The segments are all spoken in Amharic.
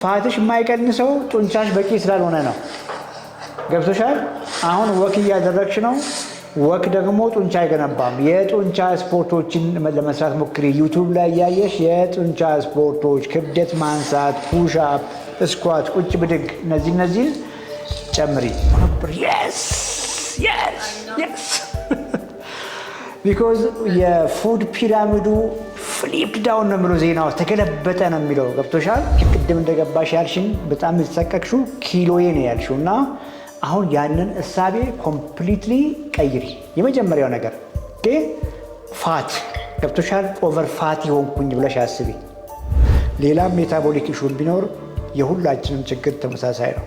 ፋትሽ የማይቀንሰው ጡንቻሽ በቂ ስላልሆነ ነው። ገብቶሻል? አሁን ወክ እያደረግሽ ነው። ወክ ደግሞ ጡንቻ አይገነባም። የጡንቻ ስፖርቶችን ለመስራት ሞክሪ። ዩቲዩብ ላይ ያየሽ የጡንቻ ስፖርቶች፣ ክብደት ማንሳት፣ ፑሽ አፕ፣ ስኳት፣ ቁጭ ብድግ፣ እነዚህን ጨምሪ። yes yes yes ቢኮዝ የፉድ ፒራሚዱ ፍሊፕ ዳውን ነው የሚለው ዜና ውስጥ ተገለበጠ ነው የሚለው። ገብቶሻል? ቅድም እንደገባሽ ያልሽኝ በጣም የተሰቀቅሽው ኪሎዬ ነው ያልሽው እና አሁን ያንን እሳቤ ኮምፕሊትሊ ቀይሪ። የመጀመሪያው ነገር ፋት ገብቶሻል? ኦቨር ፋት የሆንኩኝ ብለሽ አስቢ። ሌላም ሜታቦሊክ ኢሹ ቢኖር የሁላችንም ችግር ተመሳሳይ ነው።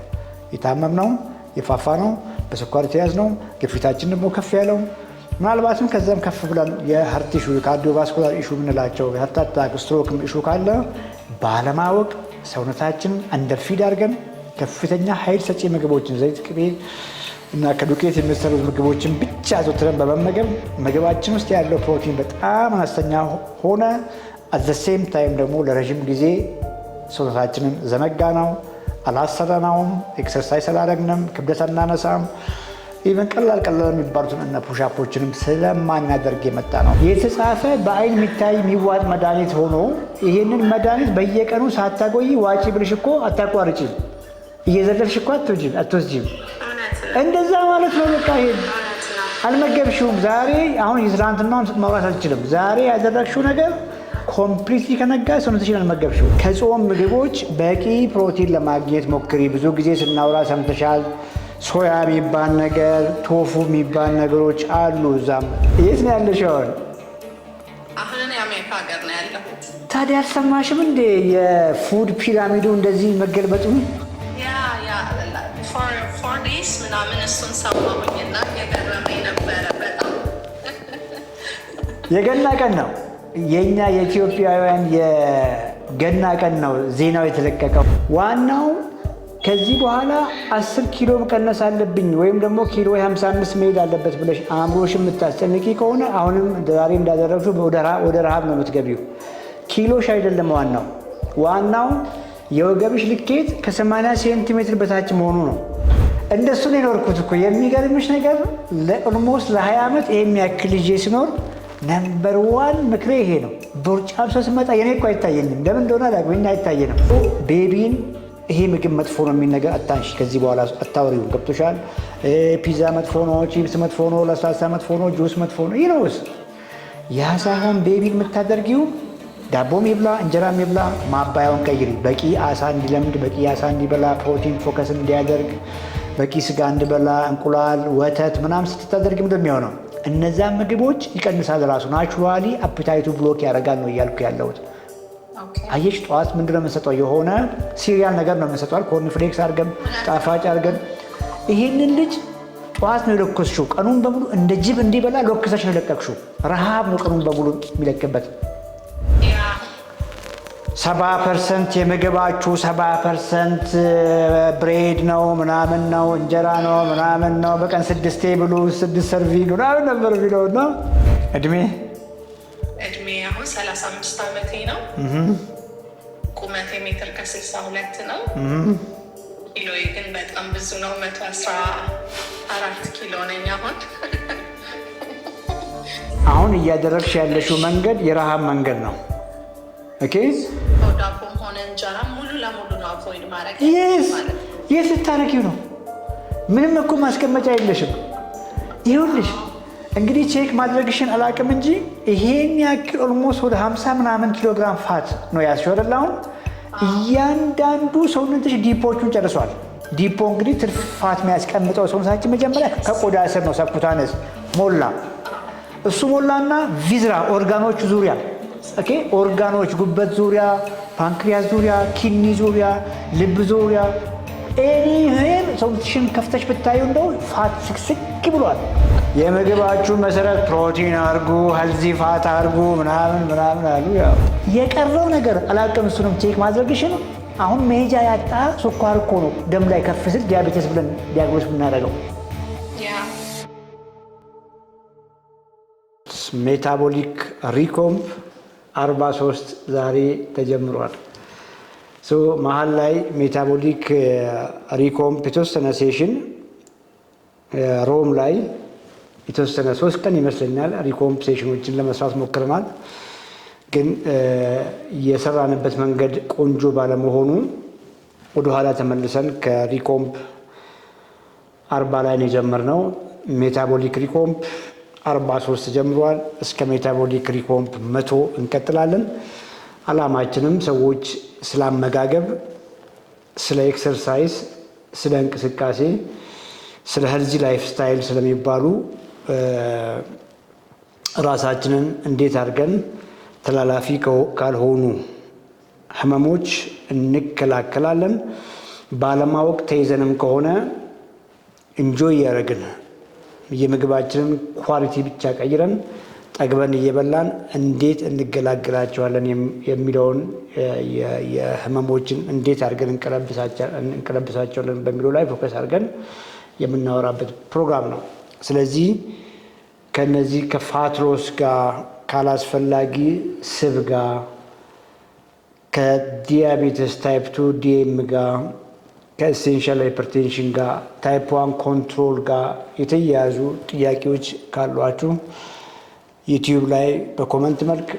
የታመምነው የፋፋ ነው፣ በስኳር የተያዝ ነው፣ ግፊታችን ደግሞ ከፍ ያለው ምናልባትም ከዛም ከፍ ብለን የሀርት ኢሹ ካርዲዮቫስኩላር ኢሹ የምንላቸው የሀርት አታክ ስትሮክም ኢሹ ካለ ባለማወቅ ሰውነታችን አንደርፊድ አድርገን ከፍተኛ ኃይል ሰጪ ምግቦችን ዘይት፣ ቅቤ እና ከዱቄት የሚሰሩ ምግቦችን ብቻ አዘውትረን በመመገብ ምግባችን ውስጥ ያለው ፕሮቲን በጣም አነስተኛ ሆነ። አት ዘ ሴም ታይም ደግሞ ለረዥም ጊዜ ሰውነታችንን ዘነጋ ነው፣ አላሰራናውም፣ ኤክሰርሳይዝ አላደረግንም፣ ክብደት አናነሳም። ኢቨን ቀላል የሚባሉትን እነ ፑሻፖችንም ስለማናደርግ የመጣ ነው። የተጻፈ በአይን የሚታይ የሚዋጥ መድኃኒት ሆኖ ይህንን መድኃኒት በየቀኑ ሳታቆይ ዋጪ ብልሽ እኮ አታቋርጪ፣ እየዘለልሽ እኮ አትወስጂም። እንደዛ ማለት ነው። በቃ ይሄ አልመገብሽውም። ዛሬ አሁን የትናንትናውን ማውራት አልችልም። ዛሬ ያደረግሽው ነገር ኮምፕሊትሊ ከነጋ ሰውነትሽን አልመገብሽው። ከጾም ምግቦች በቂ ፕሮቲን ለማግኘት ሞክሪ። ብዙ ጊዜ ስናውራ ሰምተሻል። ሶያ የሚባል ነገር፣ ቶፉ የሚባል ነገሮች አሉ። እዛም የት ነው ያለሽው? አሁን እኔ አሜሪካ ሀገር ነው ያለሁት። ታዲያ አልሰማሽም እንዴ የፉድ ፒራሚዱ እንደዚህ መገልበጡ? ፎር ዴይስ ምናምን እሱን ሰማሁኝና የገረመኝ ነበረ በጣም። የገና ቀን ነው የእኛ የኢትዮጵያውያን የገና ቀን ነው ዜናው የተለቀቀው። ዋናው ከዚህ በኋላ 10 ኪሎ መቀነስ አለብኝ ወይም ደግሞ ኪሎ 55 መሄድ አለበት ብለሽ አእምሮሽ የምታስጨንቂ ከሆነ አሁንም ዛሬ እንዳደረግሽው ወደ ረሃብ ነው የምትገቢው። ኪሎሽ አይደለም ዋናው የወገብሽ ልኬት ከ80 ሴንቲሜትር በታች መሆኑ ነው። እንደሱ ነው የኖርኩት እኮ። የሚገርምሽ ነገር ለኦልሞስት ለ20 ዓመት ይሄ የሚያክል ልጄ ሲኖር ነምበር 1 ምክሬ ይሄ ነው። ቦርጫም ሰው ሲመጣ የኔ እኮ አይታየኝም። ለምን እንደሆነ አላውቅም፣ አይታየንም። ቤቢን ይሄ ምግብ መጥፎ ነው የሚል ነገር አታንሺ። ከዚህ በኋላ አታውሪው። ገብቶሻል? ፒዛ መጥፎ ነው፣ ቺፕስ መጥፎ ነው፣ ለስላሳ መጥፎ ነው፣ ጁስ መጥፎ ነው። ይህ ነውስ ያ ሳይሆን ቤቢን የምታደርጊው ዳቦም ይብላ እንጀራም ይብላ፣ ማባያውን ቀይሪ። በቂ አሳ እንዲለምድ፣ በቂ አሳ እንዲበላ፣ ፕሮቲን ፎከስ እንዲያደርግ፣ በቂ ስጋ እንዲበላ፣ እንቁላል፣ ወተት ምናምን ስትታደርግ ምንድን ነው የሚሆነው? እነዛን ምግቦች ይቀንሳል ራሱ ናቹራሊ አፕታይቱ ብሎክ ያደርጋል ነው እያልኩ ያለሁት። አየሽ፣ ጠዋት ምንድን ነው የምንሰጠው? የሆነ ሲሪያል ነገር ነው የምንሰጠዋል። ኮርንፍሌክስ አድርገን ጣፋጭ አድርገን። ይህንን ልጅ ጠዋት ነው የለኮስሽው። ቀኑን በሙሉ እንደ ጅብ እንዲበላ ሎክሰሽ ነው የለቀቅሽው። ረሃብ ነው ቀኑን በሙሉ የሚለቅበት። 70% የምግባችሁ 70% ብሬድ ነው ምናምን ነው እንጀራ ነው ምናምን ነው። በቀን 6 ብሉ 6 ሰርቪንግ ምናምን ነበር የሚለው እና እድሜ አሁን 35 ዓመቴ ነው። ቁመቴ ሜትር ከ62 ነው። ኪሎዬ ግን በጣም ብዙ ነው። 114 ኪሎ ነኝ አሁን እያደረግሽ ያለሽው መንገድ የረሃብ መንገድ ነው። ኦኬ፣ ዳቦም ሆነ እንጀራ ሙሉ ለሙሉ ነው አቮይድ ማድረግ። የት ልታረጊው ነው? ምንም እኮ ማስቀመጫ የለሽም። ይኸውልሽ እንግዲህ ቼክ ማድረግሽን አላውቅም እንጂ ይሄን ያክል ኦልሞስት ወደ 50 ምናምን ኪሎግራም ፋት ነው ያዝሽው አይደል? አሁን እያንዳንዱ ሰውነትሽ ዲፖቹን ጨርሷል። ዲፖ እንግዲህ ትርፍ ፋት የሚያስቀምጠው ሰውነታችን መጀመሪያ ከቆዳ ስር ነው። ሰብኩታነስ ሞላ። እሱ ሞላና ቪዝራ ኦርጋኖቹ ዙሪያ ኦኬ፣ ኦርጋኖች ጉበት ዙሪያ፣ ፓንክሪያስ ዙሪያ፣ ኪድኒ ዙሪያ፣ ልብ ዙሪያ ኤኒዌር ሰውነትሽን ከፍተሽ ብታዩ እንደው ፋት ስቅስቅ ብሏል። የምግባችሁን መሰረት ፕሮቲን አርጉ፣ ሄልዚ ፋት አርጉ ምናምን አሉ። ያው የቀረው ነገር አላውቅም። እሱንም ቼክ ማድረግሽን አሁን መሄጃ ያጣ ስኳር እኮ ነው ደም ላይ ከፍ ሲል ዲያቤቴስ ብለን ዲያግኖስ ብናደርገው። ሜታቦሊክ ሪኮምፕ 43 ዛሬ ተጀምሯል። መሀል ላይ ሜታቦሊክ ሪኮምፕ የተወሰነ ሴሽን ሮም ላይ የተወሰነ 3 ቀን ይመስለኛል ሪኮምፕ ሴሽኖችን ለመስራት ሞክረናል። ግን የሰራንበት መንገድ ቆንጆ ባለመሆኑ ወደኋላ ተመልሰን ከሪኮምፕ 40 ላይ ነው የጀመርነው። ሜታቦሊክ ሪኮምፕ 43 ጀምሯል። እስከ ሜታቦሊክ ሪኮምፕ 100 እንቀጥላለን። አላማችንም ሰዎች ስለ አመጋገብ፣ ስለ ኤክሰርሳይዝ፣ ስለ እንቅስቃሴ፣ ስለ ሄልዚ ላይፍ ስታይል ስለሚባሉ ራሳችንን እንዴት አድርገን ተላላፊ ካልሆኑ ህመሞች እንከላከላለን፣ ባለማወቅ ተይዘንም ከሆነ እንጆይ እያደረግን የምግባችንን ኳሊቲ ብቻ ቀይረን ጠግበን እየበላን እንዴት እንገላገላቸዋለን የሚለውን የህመሞችን እንዴት አድርገን እንቀለብሳቸዋለን በሚለው ላይ ፎከስ አድርገን የምናወራበት ፕሮግራም ነው። ስለዚህ ከነዚህ ከፋትሮስ ጋር ካላስፈላጊ ስብ ጋር ከዲያቤተስ ታይፕ 2 ዲኤም ጋር ከኤሴንሻል ሃይፐርቴንሽን ጋር ታይፕ 1 ኮንትሮል ጋር የተያያዙ ጥያቄዎች ካሏችሁ ዩቲዩብ ላይ በኮመንት መልክ፣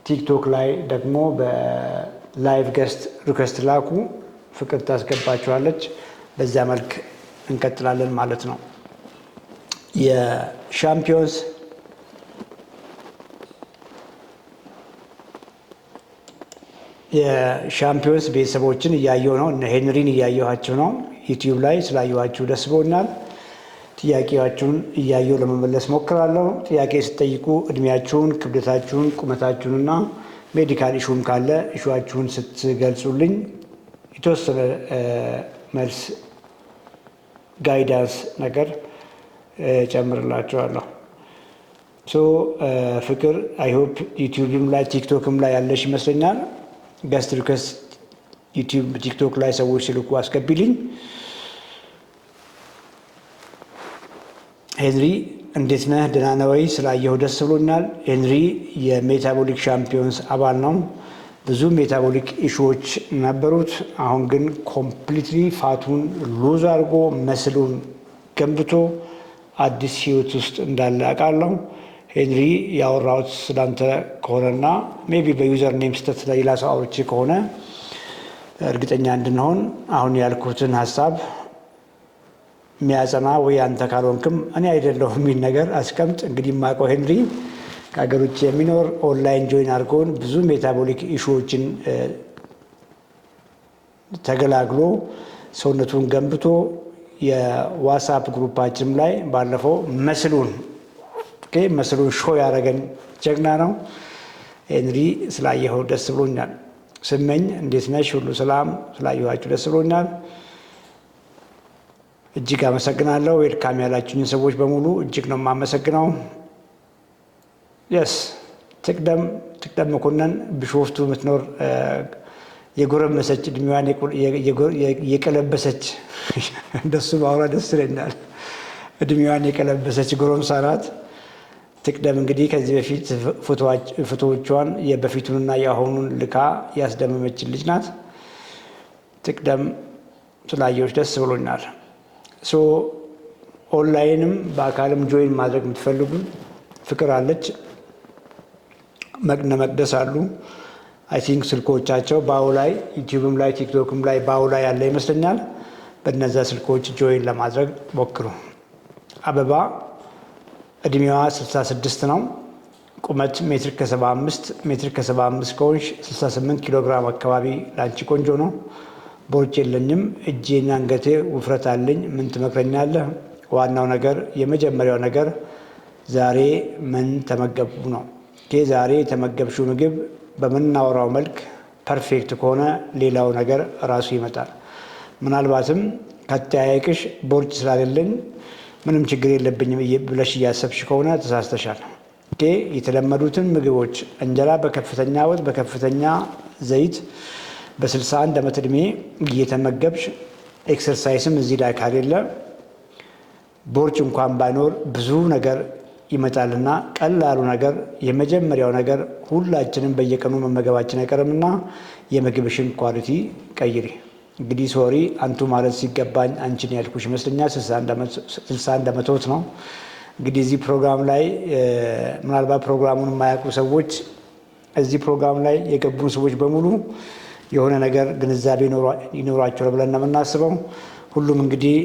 ቲክቶክ ላይ ደግሞ በላይቭ ገስት ሪኩዌስት ላኩ። ፍቅር ታስገባችኋለች። በዛ መልክ እንቀጥላለን ማለት ነው። የሻምፒዮንስ ቤተሰቦችን እያየሁ ነው። እነ ሄንሪን እያየኋቸው ነው። ዩቲዩብ ላይ ስላየኋችሁ ደስ ብሎኛል። ጥያቄያችሁን እያየሁ ለመመለስ ሞክራለሁ። ጥያቄ ስትጠይቁ እድሜያችሁን፣ ክብደታችሁን፣ ቁመታችሁንና ሜዲካል ኢሹም ካለ ኢሹዋችሁን ስትገልጹልኝ የተወሰነ መልስ ጋይዳንስ ነገር ጨምርላችኋለሁ። ፍቅር አይሆፕ ዩቲዩብም ላይ ቲክቶክም ላይ ያለሽ ይመስለኛል። ገስት ሪኩዌስት ዩቲዩብ ቲክቶክ ላይ ሰዎች ሲልኩ አስገቢልኝ። ሄንሪ እንዴት ነህ? ደህና ነህ ወይ? ስላየሁ ደስ ብሎኛል። ሄንሪ የሜታቦሊክ ሻምፒዮንስ አባል ነው። ብዙ ሜታቦሊክ ኢሹዎች ነበሩት። አሁን ግን ኮምፕሊትሊ ፋቱን ሉዝ አድርጎ መስሉን ገንብቶ አዲስ ህይወት ውስጥ እንዳለ አውቃለሁ። ሄንሪ ያወራሁት ስላንተ ከሆነና ሜቢ በዩዘር ኔም ስህተት ለሌላ ሰው አውርቼ ከሆነ እርግጠኛ እንድንሆን አሁን ያልኩትን ሀሳብ የሚያጸና ወይ አንተ ካልሆንክም እኔ አይደለሁም የሚል ነገር አስቀምጥ። እንግዲህ የማውቀው ሄንሪ ከሀገር ውጭ የሚኖር ኦንላይን ጆይን አድርጎን ብዙ ሜታቦሊክ ኢሹዎችን ተገላግሎ ሰውነቱን ገንብቶ የዋትስአፕ ግሩፓችንም ላይ ባለፈው መስሉን ሾው ያደረገን ጀግና ነው። ሄንሪ ስላየኸው ደስ ብሎኛል። ስመኝ እንዴት ነሽ? ሁሉ ሰላም? ስላየኋችሁ ደስ ብሎኛል። እጅግ አመሰግናለሁ። ዌልካም ያላችሁኝ ሰዎች በሙሉ እጅግ ነው የማመሰግነው። የስ ትቅደም መኮንን ቢሾፍቱ የምትኖር የጎረመሰች እድሜዋን የቀለበሰች እንደሱ ባውራ ደስ ይለኛል። እድሜዋን የቀለበሰች ጎረምሳ ናት። ትቅደም እንግዲህ ከዚህ በፊት ፎቶዎቿን የበፊቱንና የአሁኑን ልካ ያስደመመችን ልጅ ናት። ትቅደም ስላየዎች ደስ ብሎኛል። ኦንላይንም በአካልም ጆይን ማድረግ የምትፈልጉ ፍቅር አለች፣ መቅነ መቅደስ አሉ። አይ ቲንክ ስልኮቻቸው ባው ላይ ዩቲዩብም ላይ ቲክቶክም ላይ ባው ላይ ያለ ይመስለኛል። በነዛ ስልኮች ጆይን ለማድረግ ሞክሩ። አበባ እድሜዋ 66 ነው። ቁመት ሜትር ከ75 ከሆንሽ 68 ኪሎ ግራም አካባቢ ላንቺ ቆንጆ ነው። ቦርጭ የለኝም፣ እጄና አንገቴ ውፍረት አለኝ። ምን ትመክረኛለህ? ዋናው ነገር የመጀመሪያው ነገር ዛሬ ምን ተመገቡ ነው። ዛሬ የተመገብሽው ምግብ በምናወራው መልክ ፐርፌክት ከሆነ ሌላው ነገር ራሱ ይመጣል። ምናልባትም ከተያየቅሽ ቦርጭ ስላሌለኝ ምንም ችግር የለብኝም ብለሽ እያሰብሽ ከሆነ ተሳስተሻል። የተለመዱትን ምግቦች እንጀራ በከፍተኛ ወጥ በከፍተኛ ዘይት በ61 ዓመት ዕድሜ እየተመገብሽ ኤክሰርሳይስም እዚህ ላይ ካሌለ ቦርጭ እንኳን ባይኖር ብዙ ነገር ይመጣልና ቀላሉ ነገር የመጀመሪያው ነገር ሁላችንም በየቀኑ መመገባችን አይቀርምና የምግብሽን ኳሊቲ ቀይሪ። እንግዲህ ሶሪ አንቱ ማለት ሲገባኝ አንቺን ያልኩሽ ይመስለኛል። 61 ዓመቶት ነው። እንግዲህ እዚህ ፕሮግራም ላይ ምናልባት ፕሮግራሙን የማያውቁ ሰዎች እዚህ ፕሮግራም ላይ የገቡ ሰዎች በሙሉ የሆነ ነገር ግንዛቤ ይኖራቸዋል ብለን ነው የምናስበው። ሁሉም እንግዲህ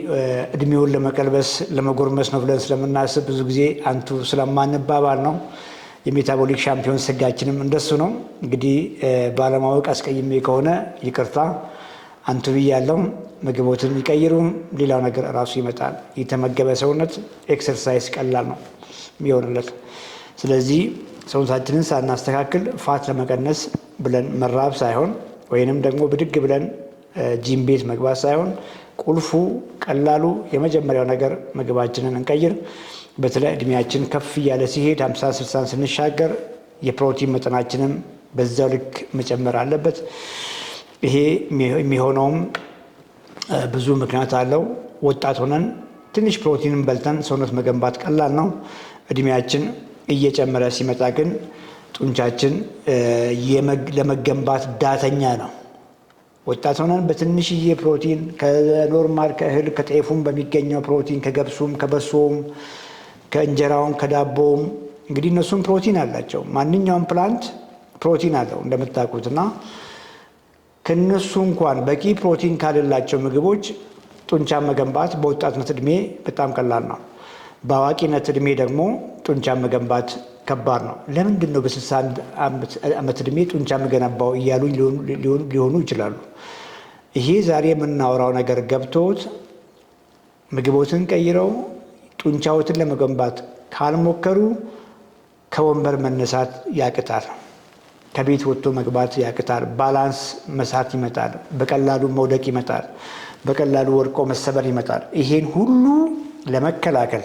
እድሜውን ለመቀልበስ ለመጎርመስ ነው ብለን ስለምናስብ ብዙ ጊዜ አንቱ ስለማንባባል ነው። የሜታቦሊክ ሻምፒዮን ስጋችንም እንደሱ ነው። እንግዲህ ባለማወቅ አስቀይሜ ከሆነ ይቅርታ። አንቱ ብያለሁ። ምግቦትን ይቀይሩ። ሌላው ነገር ራሱ ይመጣል። የተመገበ ሰውነት ኤክሰርሳይዝ ቀላል ነው የሚሆንለት። ስለዚህ ሰውነታችንን ሳናስተካክል ፋት ለመቀነስ ብለን መራብ ሳይሆን ወይንም ደግሞ ብድግ ብለን ጂም ቤት መግባት ሳይሆን ቁልፉ ቀላሉ የመጀመሪያው ነገር ምግባችንን እንቀይር። በተለይ እድሜያችን ከፍ እያለ ሲሄድ 50-60 ስንሻገር የፕሮቲን መጠናችንም በዛው ልክ መጨመር አለበት። ይሄ የሚሆነውም ብዙ ምክንያት አለው። ወጣት ሆነን ትንሽ ፕሮቲንን በልተን ሰውነት መገንባት ቀላል ነው። እድሜያችን እየጨመረ ሲመጣ ግን ጡንቻችን ለመገንባት ዳተኛ ነው። ወጣት ሆነን በትንሽዬ ፕሮቲን ከኖርማል ከእህል ከጤፉም በሚገኘው ፕሮቲን ከገብሱም ከበሶም ከእንጀራውም ከዳቦውም እንግዲህ እነሱም ፕሮቲን አላቸው። ማንኛውም ፕላንት ፕሮቲን አለው እንደምታውቁትና ከነሱ እንኳን በቂ ፕሮቲን ካሌላቸው ምግቦች ጡንቻን መገንባት በወጣትነት እድሜ በጣም ቀላል ነው። በአዋቂነት እድሜ ደግሞ ጡንቻን መገንባት ከባድ ነው። ለምንድን ነው በ61 ዓመት እድሜ ጡንቻ መገነባው እያሉ ሊሆኑ ይችላሉ። ይሄ ዛሬ የምናወራው ነገር ገብቶት ምግቦትን ቀይረው ጡንቻዎትን ለመገንባት ካልሞከሩ ከወንበር መነሳት ያቅታል። ከቤት ወጥቶ መግባት ያቅታል። ባላንስ መሳት ይመጣል። በቀላሉ መውደቅ ይመጣል። በቀላሉ ወድቆ መሰበር ይመጣል። ይሄን ሁሉ ለመከላከል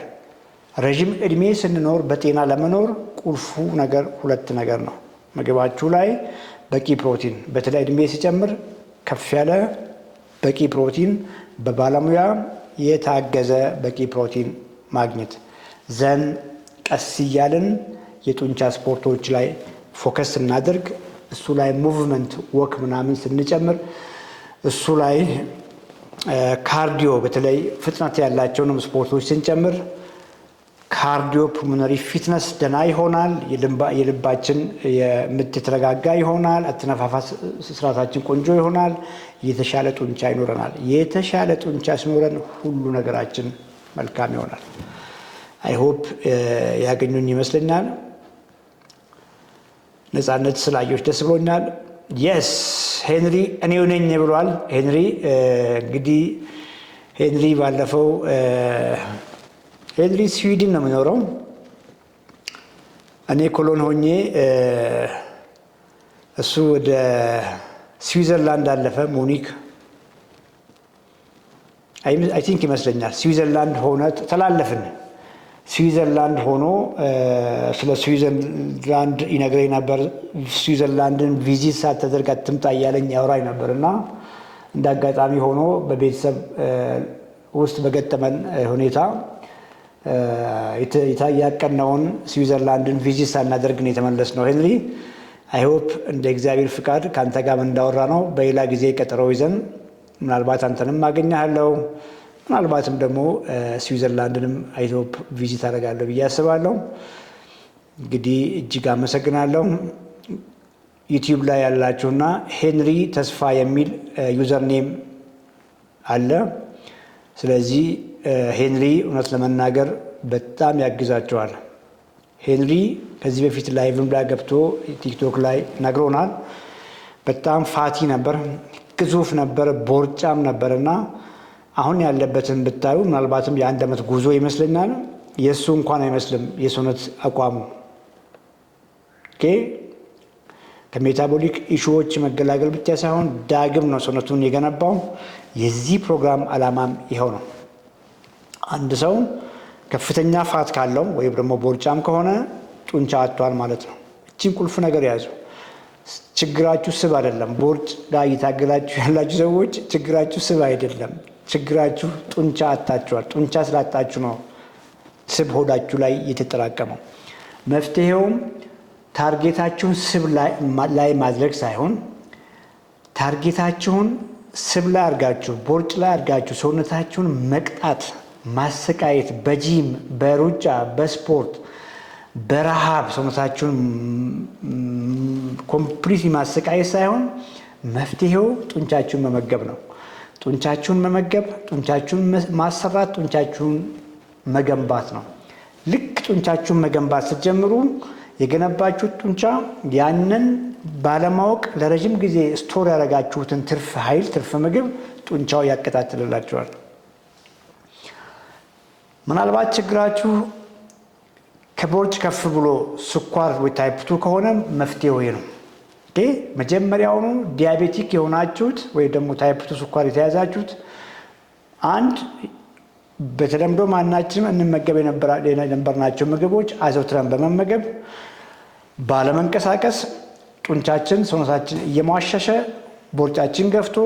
ረዥም እድሜ ስንኖር በጤና ለመኖር ቁልፉ ነገር ሁለት ነገር ነው። ምግባችሁ ላይ በቂ ፕሮቲን፣ በተለይ እድሜ ሲጨምር ከፍ ያለ በቂ ፕሮቲን፣ በባለሙያ የታገዘ በቂ ፕሮቲን ማግኘት ዘን ቀስ እያልን የጡንቻ ስፖርቶች ላይ ፎከስ ስናደርግ እሱ ላይ ሙቭመንት ወክ ምናምን ስንጨምር እሱ ላይ ካርዲዮ በተለይ ፍጥነት ያላቸውንም ስፖርቶች ስንጨምር ካርዲዮ ፑልሞናሪ ፊትነስ ደና ይሆናል። የልባችን ምት የተረጋጋ ይሆናል። አተነፋፋስ ስርዓታችን ቆንጆ ይሆናል። የተሻለ ጡንቻ ይኖረናል። የተሻለ ጡንቻ ሲኖረን ሁሉ ነገራችን መልካም ይሆናል። አይ ሆፕ ያገኙኝ ይመስለኛል። ነፃነት ስላየሁሽ ደስ ብሎኛል። የስ ሄንሪ እኔው ነኝ ብሏል። ሄንሪ እንግዲህ ሄንሪ ባለፈው ሄንሪ ስዊድን ነው የሚኖረው። እኔ ኮሎን ሆኜ እሱ ወደ ስዊዘርላንድ አለፈ። ሙኒክ አይ ቲንክ ይመስለኛል ስዊዘርላንድ ሆነ ተላለፍን። ስዊዘርላንድ ሆኖ ስለ ስዊዘርላንድ ይነግረኝ ነበር። ስዊዘርላንድን ቪዚት ሳትደርግ አትምጣ እያለኝ ያወራኝ ነበር እና እንደ አጋጣሚ ሆኖ በቤተሰብ ውስጥ በገጠመን ሁኔታ ያቀናውን ስዊዘርላንድን ቪዚት ሳናደርግ ነው የተመለስነው። ሄንሪ አይ ሆፕ እንደ እግዚአብሔር ፍቃድ ከአንተ ጋር እንዳወራ ነው በሌላ ጊዜ ቀጠሮ ይዘን ምናልባት አንተንም አገኘሃለሁ፣ ምናልባትም ደግሞ ስዊዘርላንድንም አይ ሆፕ ቪዚት አደርጋለሁ ብዬ አስባለሁ። እንግዲህ እጅግ አመሰግናለሁ። ዩቲዩብ ላይ ያላችሁና ሄንሪ ተስፋ የሚል ዩዘር ኔም አለ። ስለዚህ ሄንሪ እውነት ለመናገር በጣም ያግዛቸዋል። ሄንሪ ከዚህ በፊት ላይቭም ላይ ገብቶ ቲክቶክ ላይ ነግሮናል። በጣም ፋቲ ነበር፣ ግዙፍ ነበር፣ ቦርጫም ነበር እና አሁን ያለበትን ብታዩ ምናልባትም የ1 ዓመት ጉዞ ይመስለኛል። የእሱ እንኳን አይመስልም የሰውነት አቋሙ። ከሜታቦሊክ ኢሹዎች መገላገል ብቻ ሳይሆን ዳግም ነው ሰውነቱን የገነባው። የዚህ ፕሮግራም ዓላማም ይኸው ነው። አንድ ሰው ከፍተኛ ፋት ካለው ወይም ደግሞ ቦርጫም ከሆነ ጡንቻ አጥቷል ማለት ነው። እቺን ቁልፍ ነገር ያዙ። ችግራችሁ ስብ አይደለም። ቦርጭ ጋር እየታገላችሁ ያላችሁ ሰዎች ችግራችሁ ስብ አይደለም። ችግራችሁ ጡንቻ አጣችኋል። ጡንቻ ስላጣችሁ ነው ስብ ሆዳችሁ ላይ የተጠራቀመው። መፍትሄውም ታርጌታችሁን ስብ ላይ ማድረግ ሳይሆን ታርጌታችሁን ስብ ላይ አድርጋችሁ ቦርጭ ላይ አድርጋችሁ ሰውነታችሁን መቅጣት፣ ማሰቃየት፣ በጂም በሩጫ በስፖርት በረሃብ ሰውነታችሁን ኮምፕሊት ማሰቃየት ሳይሆን መፍትሄው ጡንቻችሁን መመገብ ነው። ጡንቻችሁን መመገብ፣ ጡንቻችሁን ማሰራት፣ ጡንቻችሁን መገንባት ነው። ልክ ጡንቻችሁን መገንባት ስትጀምሩ የገነባችሁት ጡንቻ ያንን ባለማወቅ ለረጅም ጊዜ ስቶር ያደረጋችሁትን ትርፍ ኃይል ትርፍ ምግብ ጡንቻው ያቀጣጥልላችኋል። ምናልባት ችግራችሁ ከቦርጭ ከፍ ብሎ ስኳር ወይ ታይፕ 2 ከሆነ መፍትሄው ይሄ ነው። መጀመሪያውኑ ዲያቤቲክ የሆናችሁት ወይ ደግሞ ታይፕ 2 ስኳር የተያዛችሁት አንድ በተለምዶ ማናችንም እንመገብ የነበርናቸው ምግቦች አዘውትረን በመመገብ ባለመንቀሳቀስ ጡንቻችን ሰውነታችን እየሟሸሸ ቦርጫችን ገፍቶ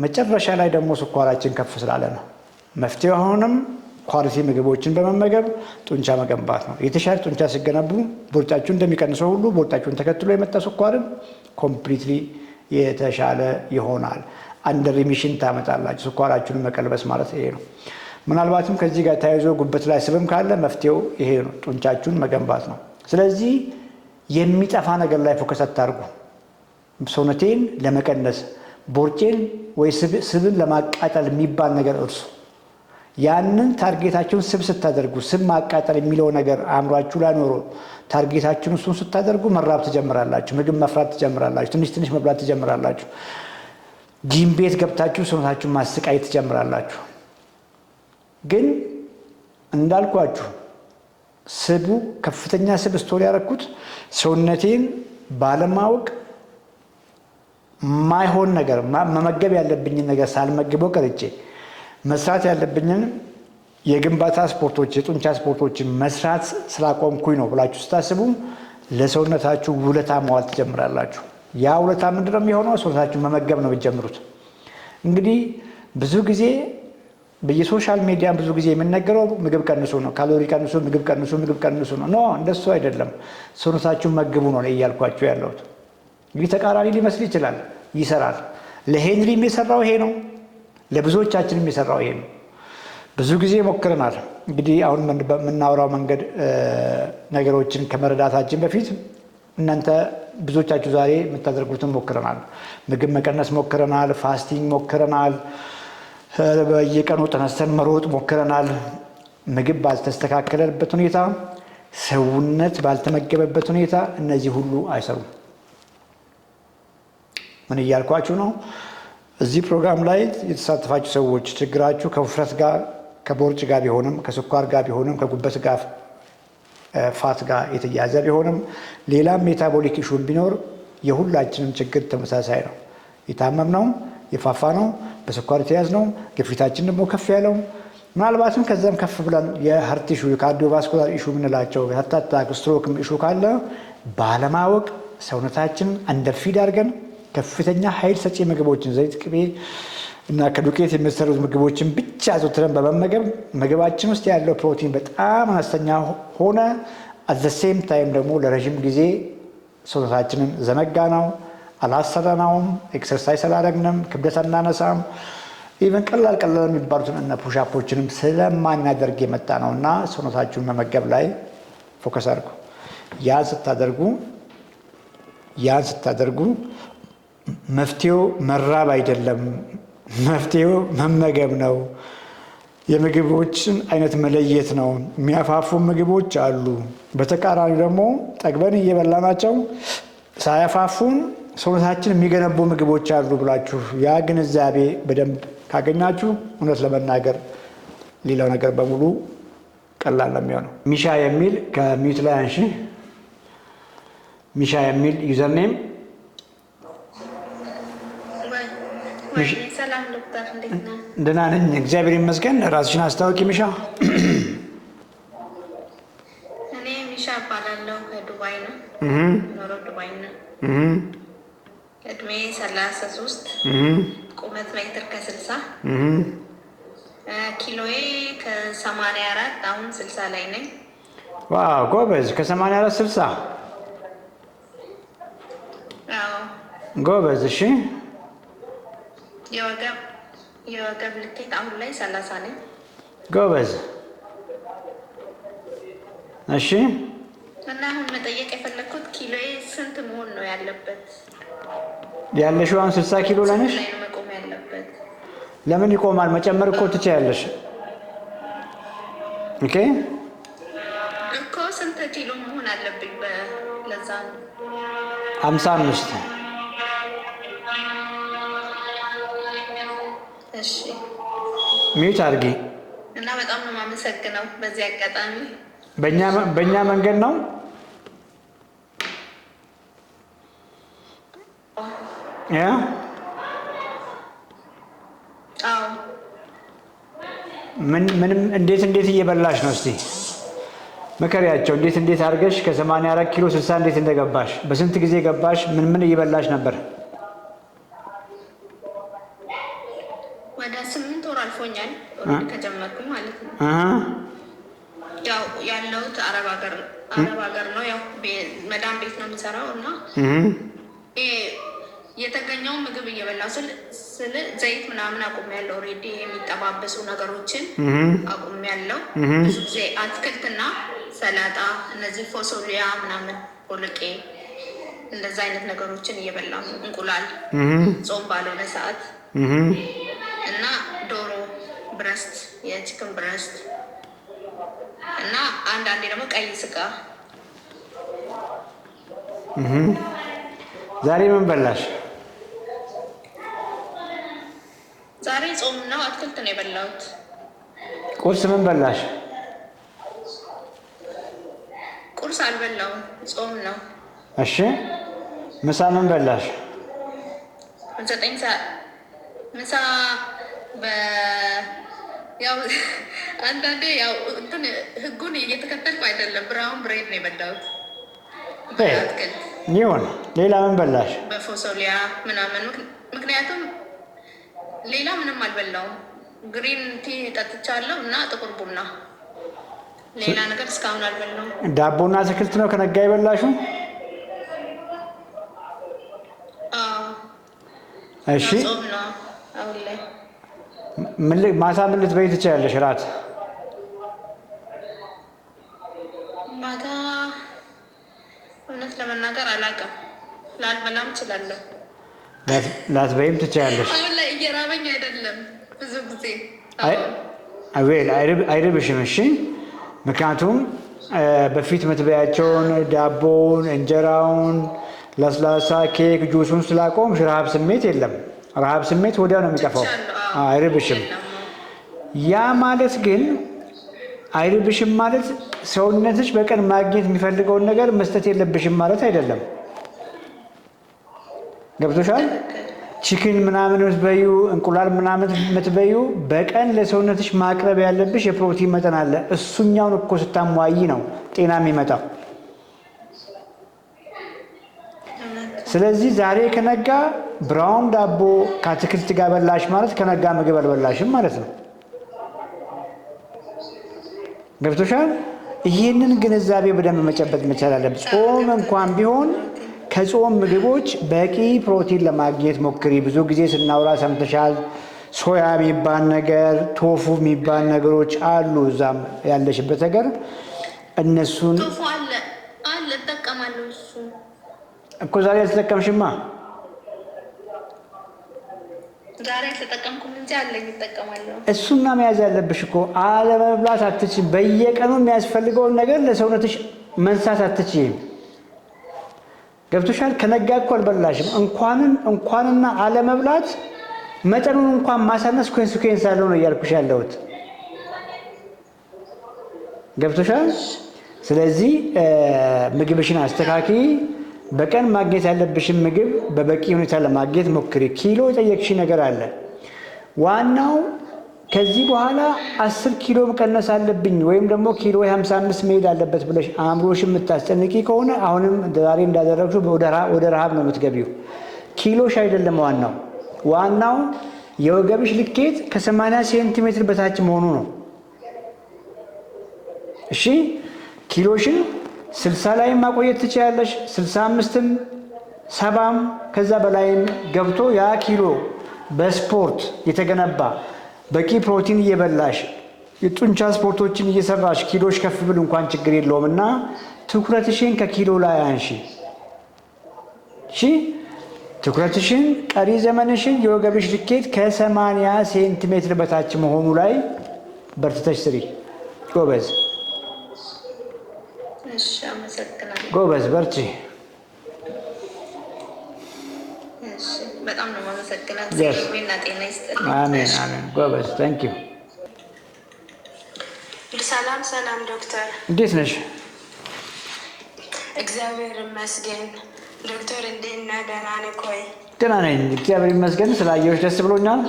መጨረሻ ላይ ደግሞ ስኳራችን ከፍ ስላለ ነው። መፍትሄው አሁንም ኳሊቲ ምግቦችን በመመገብ ጡንቻ መገንባት ነው። የተሻለ ጡንቻ ሲገነቡ ቦርጫችሁ እንደሚቀንሰው ሁሉ ቦርጫችሁን ተከትሎ የመጣ ስኳርም ኮምፕሊትሊ የተሻለ ይሆናል። አንደር ሪሚሽን ታመጣላችሁ። ስኳራችሁን መቀልበስ ማለት ይሄ ነው። ምናልባትም ከዚህ ጋር ተያይዞ ጉበት ላይ ስብም ካለ መፍትሄው ይሄ ነው፣ ጡንቻችሁን መገንባት ነው። ስለዚህ የሚጠፋ ነገር ላይ ፎከስ አታርጉ። ሰውነቴን ለመቀነስ ቦርጬን ወይ ስብን ለማቃጠል የሚባል ነገር እርሱ። ያንን ታርጌታችሁን ስብ ስታደርጉ ስብ ማቃጠል የሚለው ነገር አእምሯችሁ ላይ ኖሮ ታርጌታችሁን እሱን ስታደርጉ መራብ ትጀምራላችሁ፣ ምግብ መፍራት ትጀምራላችሁ፣ ትንሽ ትንሽ መብላት ትጀምራላችሁ። ጂም ቤት ገብታችሁ ሰውነታችሁን ማሰቃየት ትጀምራላችሁ። ግን እንዳልኳችሁ ስቡ ከፍተኛ ስብ ስቶር ያደረኩት ሰውነቴን ባለማወቅ ማይሆን ነገር መመገብ ያለብኝን ነገር ሳልመግበው ቀርቼ መስራት ያለብኝን የግንባታ ስፖርቶች የጡንቻ ስፖርቶችን መስራት ስላቆምኩኝ ነው ብላችሁ ስታስቡ ለሰውነታችሁ ውለታ መዋል ትጀምራላችሁ። ያ ውለታ ምንድነው የሚሆነው? ሰውነታችሁን መመገብ ነው የምትጀምሩት። እንግዲህ ብዙ ጊዜ በየሶሻል ሚዲያ ብዙ ጊዜ የምነገረው ምግብ ቀንሱ ነው፣ ካሎሪ ቀንሱ፣ ምግብ ቀንሱ፣ ምግብ ቀንሱ ነው። ኖ እንደሱ አይደለም። ሰውነታችሁን መግቡ ነው እያልኳችሁ ያለሁት። እንግዲህ ተቃራኒ ሊመስል ይችላል፣ ይሰራል። ለሄንሪም የሰራው ይሄ ነው፣ ለብዙዎቻችንም የሰራው ይሄ ነው። ብዙ ጊዜ ሞክረናል። እንግዲህ አሁን በምናወራው መንገድ ነገሮችን ከመረዳታችን በፊት እናንተ ብዙዎቻችሁ ዛሬ የምታደርጉትን ሞክረናል። ምግብ መቀነስ ሞክረናል፣ ፋስቲንግ ሞክረናል፣ በየቀኑ ተነስተን መሮጥ ሞክረናል። ምግብ ባልተስተካከለበት ሁኔታ፣ ሰውነት ባልተመገበበት ሁኔታ እነዚህ ሁሉ አይሰሩም። ምን እያልኳችሁ ነው? እዚህ ፕሮግራም ላይ የተሳተፋችሁ ሰዎች ችግራችሁ ከውፍረት ጋር ከቦርጭ ጋር ቢሆንም ከስኳር ጋር ቢሆንም ከጉበት ጋር ፋት ጋር የተያያዘ ቢሆንም ሌላም ሜታቦሊክ ኢሹም ቢኖር የሁላችንም ችግር ተመሳሳይ ነው። የታመምነው የፋፋ ነው፣ በስኳር የተያዝ ነው፣ ግፊታችን ደግሞ ከፍ ያለው ምናልባትም ከዛም ከፍ ብለን የሀርት ኢሹ የካርዲዮቫስኩላር ኢሹ የምንላቸው የሀርት አታክ ስትሮክም ኢሹ ካለ ባለማወቅ ሰውነታችን አንደርፊድ አድርገን ከፍተኛ ኃይል ሰጪ ምግቦችን ዘይት፣ ቅቤ እና ከዱቄት የሚሰሩት ምግቦችን ብቻ አዘውትረን በመመገብ ምግባችን ውስጥ ያለው ፕሮቲን በጣም አነስተኛ ሆነ። አት ዘ ሴም ታይም ደግሞ ለረዥም ጊዜ ሰውነታችንን ዘነጋ ነው፣ አላሰራናውም፣ ኤክሰርሳይዝ አላደረግንም፣ ክብደት አናነሳም። ኢቨን ቀላል የሚባሉትን እነ ፑሻፖችንም ስለማናደርግ የመጣ ነው እና ሰውነታችሁን መመገብ ላይ ፎከስ አድርጉ። ያን ስታደርጉ መፍትሄው መራብ አይደለም፣ መፍትሄው መመገብ ነው። የምግቦችን አይነት መለየት ነው። የሚያፋፉ ምግቦች አሉ። በተቃራኒ ደግሞ ጠግበን እየበላናቸው ሳያፋፉን ሰውነታችን የሚገነቡ ምግቦች አሉ ብላችሁ ያ ግንዛቤ በደንብ ካገኛችሁ እውነት ለመናገር ሌላው ነገር በሙሉ ቀላል ነው የሚሆነው። ሚሻ የሚል ከሚዩት ላይ አንሺ። ሚሻ የሚል ዩዘርኔም። ሰላም ዶክተር፣ እንዴት ነህ? ደህና ነኝ እግዚአብሔር ይመስገን። ራስሽን አስታውቂ ሚሻ። እኔ ሚሻ እባላለሁ፣ ከዱባይ ነው ኖረው ዱባይ ነው። እድሜ 33፣ ቁመት ሜትር ከ60፣ ኪሎዬ ከ84 አሁን 60 ላይ ነኝ። ዋው ጎበዝ። ከ84 60 ጎበዝ። እሺ የወገብ ልኬት አሁን ላይ 30 ነኝ። ጎበዝ። እሺ እና አሁን መጠየቅ የፈለግኩት ኪሎዬ ስንት መሆን ነው ያለበት? ያለሽው አሁን 60 ኪሎ ላይ ነሽ? ላይ ነው መቆም ያለበት። ለምን ይቆማል? መጨመር እኮ ትችያለሽ። ኦኬ እኮ ስንት ኪሎ መሆን አለብኝ? ለዛ ነው 55። እሺ ሚዩት አድርጊ። እና በጣም ነው የማመሰግነው በዚህ አጋጣሚ። በእኛ መንገድ ነው። ያ ምንም እንዴት እየበላሽ ነው? እስቲ መከሪያቸው። እንዴት አድርገሽ ከ84 ኪሎ 60 እንዴት እንደገባሽ፣ በስንት ጊዜ ገባሽ? ምን እየበላሽ ነበር? ወደ 8 ወር አልፎኛል ከጀመርኩ ማለት ነው። ያው ያለሁት አረብ ሀገር ነው። ያው መዳም ቤት ነው የምሰራው እና የተገኘው ምግብ እየበላሁ ስል ዘይት ምናምን አቁሜያለሁ። ኦልሬዲ የሚጠባበሱ ነገሮችን አቁሜያለሁ። ብዙ ጊዜ አትክልትና ሰላጣ፣ እነዚህ ፎሶሊያ ምናምን ቦለቄ፣ እንደዛ አይነት ነገሮችን እየበላሁ እንቁላል ጾም ባልሆነ ሰዓት እና ዶሮ ብረስት፣ የቺክን ብረስት እና አንዳንዴ ደግሞ ቀይ ስጋ። ዛሬ ምን በላሽ? ዛሬ ጾም ነው፣ አትክልት ነው የበላሁት። ቁርስ ምን በላሽ? ቁርስ አልበላሁም፣ ጾም ነው። እሺ ምሳ ምን በላሽ? 9 ሰዓት ምሳ ያው አንዳንዴ ያው እንትን ህጉን እየተከተልኩ አይደለም። ብራውን ብሬድ ነው የበላሁት በአትክልት ይሁን። ሌላ ምን በላሽ? በፎሶሊያ ምናምን። ምክንያቱም ሌላ ምንም አልበላውም። ግሪን ቲ ጠጥቻለሁ እና ጥቁር ቡና። ሌላ ነገር እስካሁን አልበላውም። ዳቦና አትክልት ነው ከነጋ የበላሽው? እሺ ጾም ነው አሁን ላይ። ማታ ምን ልትበይ ትችያለሽ? እራት ማታ እውነት ለመናገር አላውቅም። ላልበላም እችላለሁ። ላትበይም ትችያለሽ። አሁን ላይ እየራበኝ አይደለም ብዙ ጊዜ። አይርብሽም? እሺ ምክንያቱም በፊት ምትበያቸውን ዳቦውን፣ እንጀራውን፣ ለስላሳ፣ ኬክ፣ ጁሱን ስላቆምሽ ረሃብ ስሜት የለም። ረሃብ ስሜት ወዲያው ነው የሚጠፋው። አይርብሽም። ያ ማለት ግን አይርብሽም ማለት ሰውነትሽ በቀን ማግኘት የሚፈልገውን ነገር መስጠት የለብሽም ማለት አይደለም። ገብቶሻል? ቺክን ምናምን ምትበዩ፣ እንቁላል ምናምን ምትበዩ በቀን ለሰውነትሽ ማቅረብ ያለብሽ የፕሮቲን መጠን አለ። እሱኛውን እኮ ስታሟይ ነው ጤና የሚመጣው። ስለዚህ ዛሬ ከነጋ ብራውን ዳቦ ከአትክልት ጋር በላሽ ማለት ከነጋ ምግብ አልበላሽም ማለት ነው። ገብቶሻል? ይህንን ግንዛቤ በደንብ መጨበጥ መቻል አለብን። ጾም እንኳን ቢሆን ከጾም ምግቦች በቂ ፕሮቲን ለማግኘት ሞክሪ። ብዙ ጊዜ ስናውራ ሰምተሻል። ሶያ የሚባል ነገር፣ ቶፉ የሚባል ነገሮች አሉ እዛም ያለሽበት ነገር። እነሱን ቶፉ አለ እጠቀማለሁ። እሱ እኮ ዛሬ አልተጠቀምሽማ። ዛሬ አልተጠቀምኩም እንጂ አለኝ እጠቀማለሁ። እሱና መያዝ ያለብሽ እኮ አለመብላት አትችይም። በየቀኑ የሚያስፈልገውን ነገር ለሰውነትሽ መንሳት አትችይም። ገብቶሻል? ከነጋ እኮ አልበላሽም። እንኳንና አለመብላት መጠኑን እንኳን ማሳነስ ኮንሲኩዌንስ አለው ነው እያልኩሽ ያለሁት። ገብቶሻል? ስለዚህ ምግብሽን አስተካኪ። በቀን ማግኘት ያለብሽን ምግብ በበቂ ሁኔታ ለማግኘት ሞክሪ። ኪሎ የጠየቅሽ ነገር አለ። ዋናው ከዚህ በኋላ 10 ኪሎ መቀነስ አለብኝ ወይም ደግሞ ኪሎ 55 መሄድ አለበት ብለሽ አእምሮሽ የምታስጨንቂ ከሆነ አሁንም ዛሬ እንዳደረግሽው ወደ ረሃብ ነው የምትገቢው። ኪሎሽ አይደለም ዋናው የወገብሽ ልኬት ከ80 ሴንቲሜትር በታች መሆኑ ነው። እሺ ኪሎሽን 60 ላይ ማቆየት ትችላለሽ፣ 65ም 70ም ከዛ በላይም ገብቶ ያ ኪሎ በስፖርት የተገነባ በቂ ፕሮቲን እየበላሽ የጡንቻ ስፖርቶችን እየሰራሽ ኪሎሽ ከፍ ብል እንኳን ችግር የለውም እና ትኩረትሽን ከኪሎ ላይ አንሺ። እሺ ትኩረትሽን ቀሪ ዘመንሽን የወገብሽ ልኬት ከ80 ሴንቲሜትር በታች መሆኑ ላይ በርትተሽ ስሪ። ጎበዝ ጎበዝ፣ በርቺ። በጣም ነው የማመሰግናት። አሜን አሜን። ጎበዝ ታንክ ዩ። ሰላም ሰላም ዶክተር፣ እንዴት ነሽ? እግዚአብሔር ይመስገን። ዶክተር እንዴት ነህ? ደህና ነህ? ቆይ ደህና ነኝ እግዚአብሔር ይመስገን። ስላየሁሽ ደስ ብሎኛል።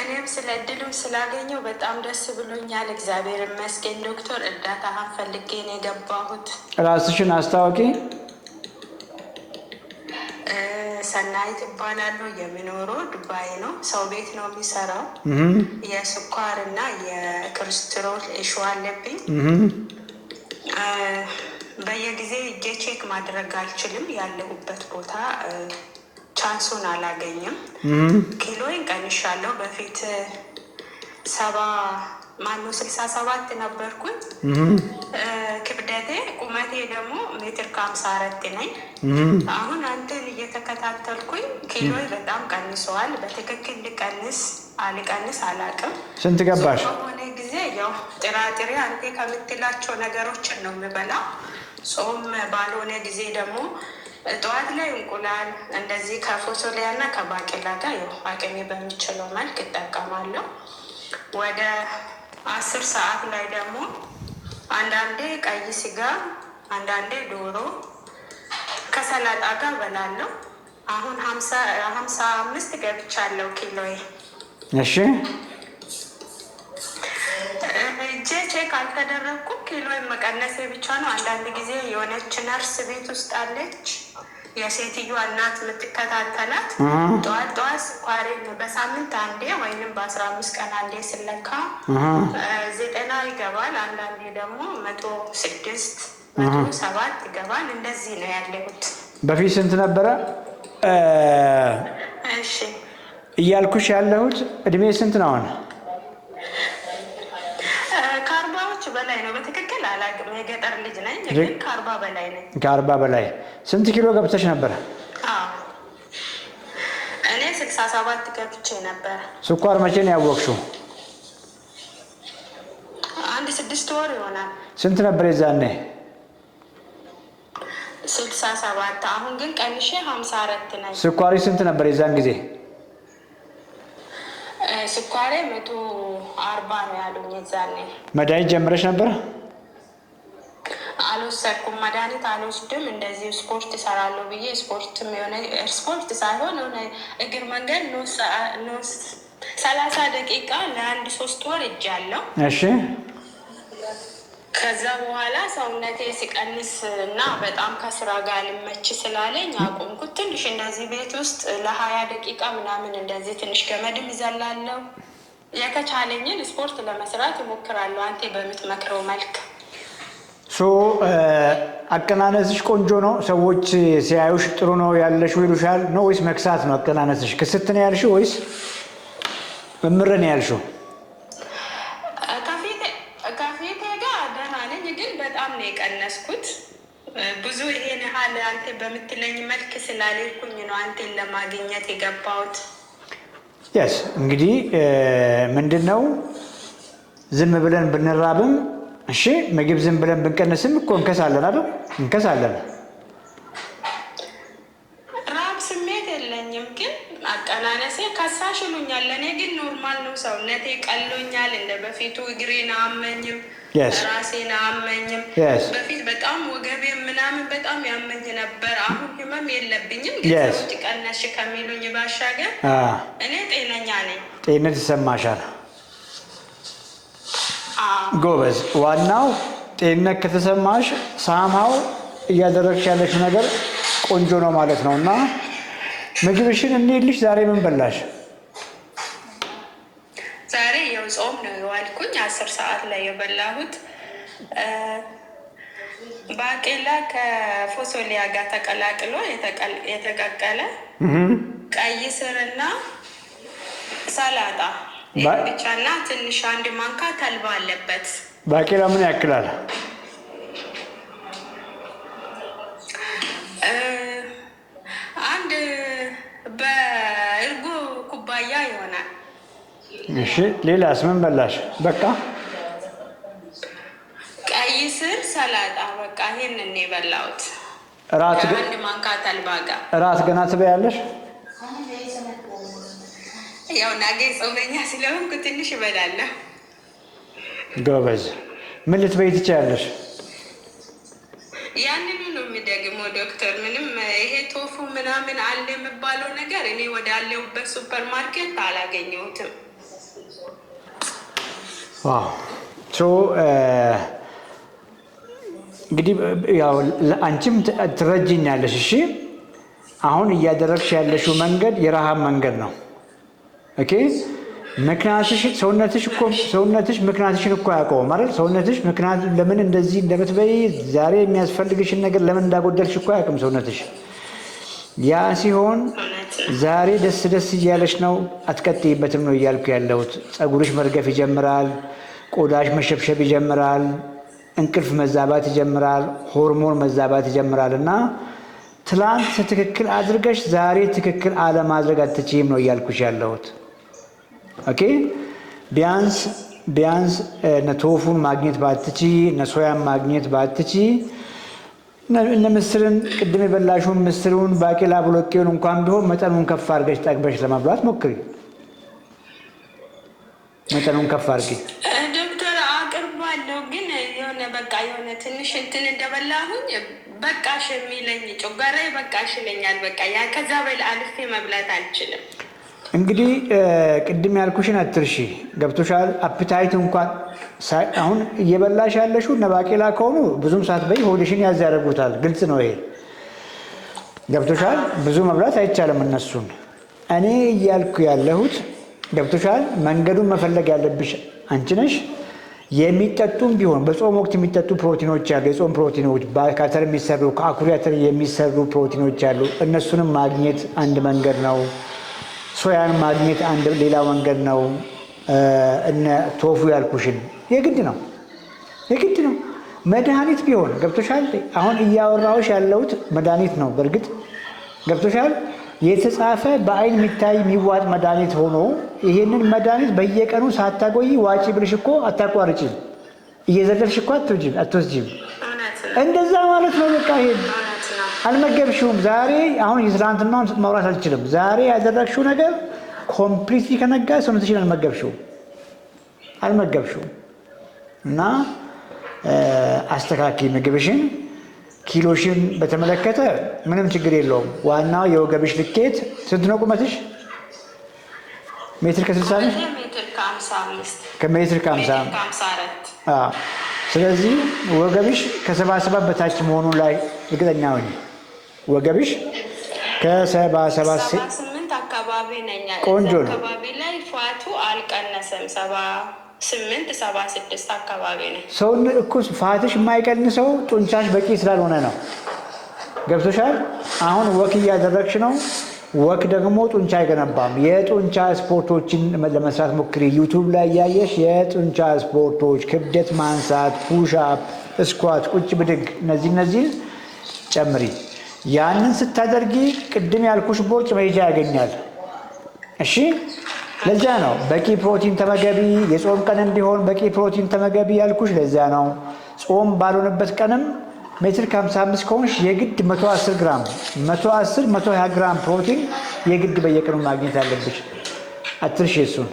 እኔም ስለ እድሉም ስላገኘው በጣም ደስ ብሎኛል። እግዚአብሔር ይመስገን። ዶክተር እርዳታህን ፈልጌ ነው የገባሁት። ራስሽን አስታውቂ። ሰናይት እባላለሁ። የምኖረው ዱባይ ነው። ሰው ቤት ነው የሚሰራው። የስኳር እና የኮሌስትሮል ኢሹ አለብኝ። በየጊዜ እጄ ቼክ ማድረግ አልችልም። ያለሁበት ቦታ ቻንሱን አላገኝም። ኪሎዬን ቀንሻለሁ። በፊት 67 ነበርኩኝ። ክብደቴ ቁመቴ ደግሞ 1.54 ነኝ። አሁን አንተን እየተከታተልኩኝ ኪሎዬ በጣም ቀንሰዋል። በትክክል ልቀንስ አላቅም። ስንት ገባሽ? በሆነ ጊዜ ያው ጥራጥሬ አንተ ከምትላቸው ነገሮችን ነው የምበላው። ጾም ባልሆነ ጊዜ ደግሞ ጠዋት ላይ እንቁላል እንደዚህ ከፎሶሊያ እና ከባቄላ ጋር ያው አቅሜ በሚችለው መልክ እጠቀማለሁ። ወደ 10 ሰዓት ላይ ደግሞ አንዳንዴ ቀይ ስጋ፣ አንዳንዴ ዶሮ ከሰላጣ ጋር በላለሁ። አሁን 55 ገብቻለሁ ኪሎዬ። እሺ እጄ ቼክ አልተደረግኩም። ኪሎዬን መቀነሴ ብቻ ነው። አንዳንድ ጊዜ የሆነች ነርስ ቤት ውስጥ አለች፣ የሴትዮዋ እናት የምትከታተላት። ጠዋት ስኳሬን በሳምንት አንዴ ወይንም በ15 ቀን አንዴ ስለካ 90 ይገባል። አንዳንዴ ደግሞ 106 107 ይገባል። እንደዚህ ነው ያለሁት። በፊት ስንት ነበረ? እሺ እያልኩሽ ያለሁት እድሜ ስንት ነው አሁን? ከ40ዎች በላይ ነው። በትክክል አላውቅም። የገጠር ልጅ ነኝ፣ ግን ከ40 በላይ ነኝ። ከ40 በላይ። ስንት ኪሎ ገብተሽ ነበረ? እኔ 67 ገብቼ ነበረ። ስኳር መቼ ነው ያወቅሽው? 6 ወር ይሆናል። ስንት ነበር የዛኔ? 67። አሁን ግን ቀንሼ 54 ነኝ። ስኳሪ ስንት ነበር የዛን ጊዜ? ስኳሬ 140 ነው ያሉኝ የዛኔ። መድኃኒት ጀምረሽ ነበር? አልወሰድኩም። መድኃኒት አልወስድም። እንደዚህ ስፖርት እሰራለሁ ብዬ ስፖርትም የሆነ ስፖርት ሳይሆን ሆነ እግር መንገድ 30 ደቂቃ ለአንድ 3 ወር እጃለሁ። እሺ ከዛ በኋላ ሰውነቴ ሲቀንስ እና በጣም ከስራ ጋር ልመች ስላለኝ አቆምኩት። ትንሽ እንደዚህ ቤት ውስጥ ለ20 ደቂቃ ምናምን እንደዚህ ትንሽ ገመድም ይዘላለሁ። የተቻለኝን ስፖርት ለመስራት እሞክራለሁ አንተ በምትመክረው መልክ። አቀናነስሽ ቆንጆ ነው። ሰዎች ሲያዩሽ ጥሩ ነው ያለሽው ይሉሻል ነው ወይስ መክሳት ነው? አቀናነስሽ ክስት ነው ያልሽው ወይስ እምር ነው ያልሽው? ከፊቴ ጋር ደህና ነኝ፣ ግን በጣም ነው የቀነስኩት። ብዙ ይሄን ያህል አንተ በምትለኝ መልክ ስላልኩኝ ነው አንተን ለማግኘት የገባሁት። ያስ እንግዲህ ምንድነው ዝም ብለን ብንራብም እሺ ምግብ ዝም ብለን ብንቀንስም እኮ እንከሳለን አይደል? እንከሳለን። ራብ ስሜት የለኝም፣ ግን አቀናነሴ ከሳሽ ይሉኛል። ለእኔ ግን ኖርማል ነው። ሰውነቴ ቀሎኛል። እንደ በፊቱ እግሬን አመኝም፣ ራሴን አመኝም። በፊት በጣም ወገቤ ምናምን በጣም ያመኝ ነበር። አሁን ህመም የለብኝም። ግን ሰዎች ቀነሽ ከሚሉኝ ባሻገር እኔ ጤነኛ ነኝ። ጤንነት ይሰማሻል? ጎበዝ። ዋናው ጤንነት ከተሰማሽ ሳምሃው እያደረግሽ ያለሽ ነገር ቆንጆ ነው ማለት ነው። እና ምግብሽን እንሂድልሽ። ዛሬ ምን በላሽ? ዛሬ ያው ጾም ነው የዋልኩኝ። 10 ሰዓት ላይ የበላሁት ባቄላ ከፎሶሊያ ጋር ተቀላቅሎ የተቀቀለ ቀይ ስርና ሰላጣ ብቻና ትንሽ 1 ማንካ ተልባ አለበት። ባቄላ ምን ያክላል? አንድ በእርጎ ኩባያ ይሆናል። እሺ ሌላስ ምን በላሽ? በቃ ቀይ ስር ሰላጣ፣ በቃ ይሄንን የበላሁት። እራት 1 ማንካ ተልባ ጋር። እራት ገና ትበያለሽ? ያው ነገ ጾመኛ ስለሆንኩ ትንሽ እበላለሁ። ጎበዝ። ምን ልትበይ ትችያለሽ? ያንኑ ነው የሚደግመው ዶክተር። ምንም ይሄ ቶፉ ምናምን አለ የሚባለው ነገር እኔ ወደ አለሁበት ሱፐር ማርኬት አላገኘሁትም። እንግዲህ ያው አንቺም ትረጅኛለሽ። እሺ አሁን እያደረግሽ ያለሽው መንገድ የረሃብ መንገድ ነው። ኦኬ ምክንያትሽ ሰውነትሽ ምክንያትሽን እኮ ያውቀውም አይደል? ሰውነትሽ ምክንያት ለምን እንደዚህ እንደምትበይ ዛሬ የሚያስፈልግሽን ነገር ለምን እንዳጎደልሽ እኮ አያውቅም ሰውነትሽ። ያ ሲሆን ዛሬ ደስ እያለሽ ነው፣ አትቀጥይበትም ነው እያልኩ ያለሁት። ፀጉርሽ መርገፍ ይጀምራል፣ ቆዳሽ መሸብሸብ ይጀምራል፣ እንቅልፍ መዛባት ይጀምራል፣ ሆርሞን መዛባት ይጀምራል። እና ትላንት ትክክል አድርገሽ ዛሬ ትክክል አለማድረግ አትችይም ነው እያልኩሽ ያለሁት። ኦኬ ቢያንስ ነቶፉን ማግኘት ባትቺ፣ ነሶያን ማግኘት ባትቺ፣ እነ ምስርን ቅድም የበላሽውን ምስሩን ባቄላ ቦሎቄውን እንኳን ቢሆን መጠኑን ከፍ አድርገሽ ጠግበሽ ለመብላት ሞክሪ። መጠኑን ከፍ አድርጊ። ዶክተር አቅርባለሁ ግን የሆነ ትንሽ እንትን እንደበላሁኝ በቃሽ የሚለኝ ጮጋራዬ በቃሽ ይለኛል። በቃ ያ ከዛ በላይ አልፌ መብላት አልችልም። እንግዲህ ቅድም ያልኩሽን አትርሺ። ገብቶሻል? አፕታይት እንኳን አሁን እየበላሽ ያለሽው እነ ባቄላ ከሆኑ ብዙም ሳትበይ ሆድሽን ያዝ ያደርጉታል። ግልጽ ነው ይሄ። ገብቶሻል? ብዙ መብላት አይቻልም እነሱን። እኔ እያልኩ ያለሁት ገብቶሻል? መንገዱን መፈለግ ያለብሽ አንቺ ነሽ። የሚጠጡም ቢሆን በጾም ወቅት የሚጠጡ ፕሮቲኖች አሉ። የጾም ፕሮቲኖች ከአተር የሚሰሩ ከአኩሪ አተር የሚሰሩ ፕሮቲኖች አሉ። እነሱንም ማግኘት አንድ መንገድ ነው። ሶያን ማግኘት አንድ ሌላ መንገድ ነው። እነ ቶፉ ያልኩሽን የግድ ነው። መድኃኒት ቢሆን ገብቶሻል? አሁን እያወራሁሽ ያለሁት መድኃኒት ነው። በእርግጥ ገብቶሻል? የተጻፈ በአይን የሚታይ የሚዋጥ መድኃኒት ሆኖ ይሄንን መድኃኒት በየቀኑ ሳታቆይ ዋጪ ብልሽ እኮ አታቋርጪ፣ እየዘለልሽ እኮ አትወስጂም። እንደዛ ማለት ነው። በቃ ይሄን አልመገብሽውም። ዛሬ አሁን የትናንትናውን ማውራት አልችልም። ዛሬ ያደረግሽው ነገር ኮምፕሊትሊ ከነጋ ሰውነትሽን አልመገብሽውም እና አስተካኪ ምግብሽን። ኪሎሽን በተመለከተ ምንም ችግር የለውም። ዋናው የወገብሽ ልኬት ስንት ነው? ቁመትሽ ሜትር ከ60 ነሽ? ከሜትር ከ50። ስለዚህ ወገብሽ ከ77 በታች መሆኑ ላይ እርግጠኛ ሆኝ። ወገብሽ ከ78 አካባቢ ነኝ። ቆንጆ ነው። አካባቢ ላይ ፋቱ አልቀነሰም። 78 76 አካባቢ ነው። ሰውን እኮ ፋትሽ የማይቀንሰው ጡንቻሽ በቂ ስላልሆነ ነው። ገብቶሻል? አሁን ወክ እያደረግሽ ነው። ወክ ደግሞ ጡንቻ አይገነባም። የጡንቻ ስፖርቶችን ለመስራት ሞክሪ። ዩቱብ ላይ ያየሽ የጡንቻ ስፖርቶች፣ ክብደት ማንሳት፣ ፑሽአፕ፣ ስኳት፣ ቁጭ ብድግ፣ እነዚህ ጨምሪ። ያንን ስታደርጊ ቅድም ያልኩሽ ቦርጭ መሄጃ ያገኛል። እሺ፣ ለዚያ ነው በቂ ፕሮቲን ተመገቢ። የጾም ቀን እንዲሆን በቂ ፕሮቲን ተመገቢ ያልኩሽ ለዚያ ነው። ጾም ባልሆነበት ቀንም ሜትር ከ55 ከሆንሽ የግድ 110 ግራም 120 ግራም ፕሮቲን የግድ በየቀኑ ማግኘት አለብሽ። አትርሽ እሱን።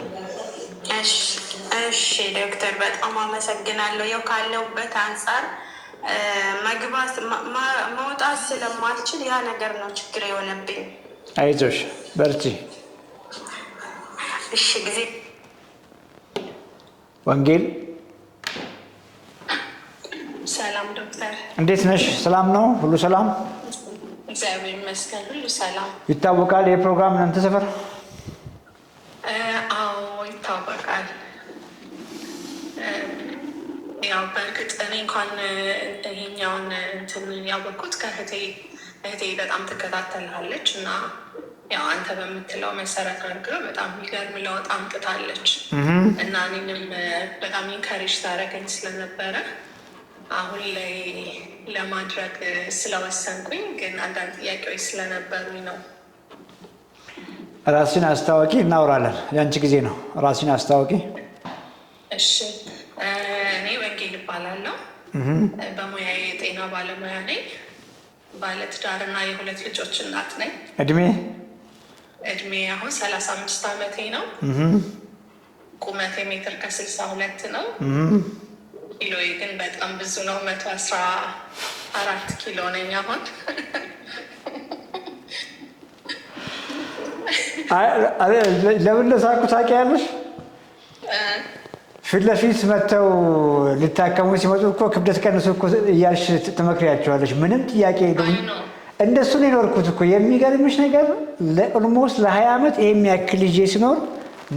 እሺ ዶክተር በጣም አመሰግናለሁ። ያው ካለሁበት አንጻር መግባት መውጣት ስለማልችል ያ ነገር ነው ችግር የሆነብኝ። አይዞሽ በርቺ። እሺ ጊዜ ወንጌል ሰላም ዶክተር፣ እንዴት ነሽ? ሰላም ነው? ሁሉ ሰላም? እግዚአብሔር ይመስገን ሁሉ ሰላም። ይታወቃል የፕሮግራም እናንተ ሰፈር? አዎ ይታወቃል። ያው በእርግጥ እኔ እንኳን ይሄኛውን እንትን ያወቅኩት እህቴ በጣም ትከታተልሃለች እና ያው አንተ በምትለው መሰረት አድርገው በጣም የሚገርም ለውጥ አምጥታለች እና እኔንም በጣም ኢንካሬጅ ታደርገኝ ስለነበረ አሁን ላይ ለማድረግ ስለወሰንኩኝ ግን አንዳንድ ጥያቄዎች ስለነበሩኝ ነው። ራስሽን አስታወቂ፣ እናወራለን። ያንቺ ጊዜ ነው። ራስሽን አስታወቂ። እሺ፣ እኔ ወንጌል እባላለሁ። በሙያዬ የጤና ባለሙያ ነኝ። ባለትዳርና የሁለት ልጆች እናት ነኝ። እድሜ አሁን 35 ዓመቴ ነው። ቁመቴ ሜትር ከ62 ነው። ኪሎዬ ግን በጣም ብዙ ነው። 114 ኪሎ ነኝ አሁን። ለምን ለሳቁ ታውቂያለሽ? ፊት ለፊት መጥተው ሊታከሙ ሲመጡ እኮ ክብደት ቀንሱ እኮ እያልሽ ትመክሪያቸዋለሽ። ምንም ጥያቄ የለውም። እንደሱ ነው የኖርኩት እኮ። የሚገርምሽ ነገር ኦልሞስት ለ20 ዓመት ይሄ የሚያክል ልጄ ሲኖር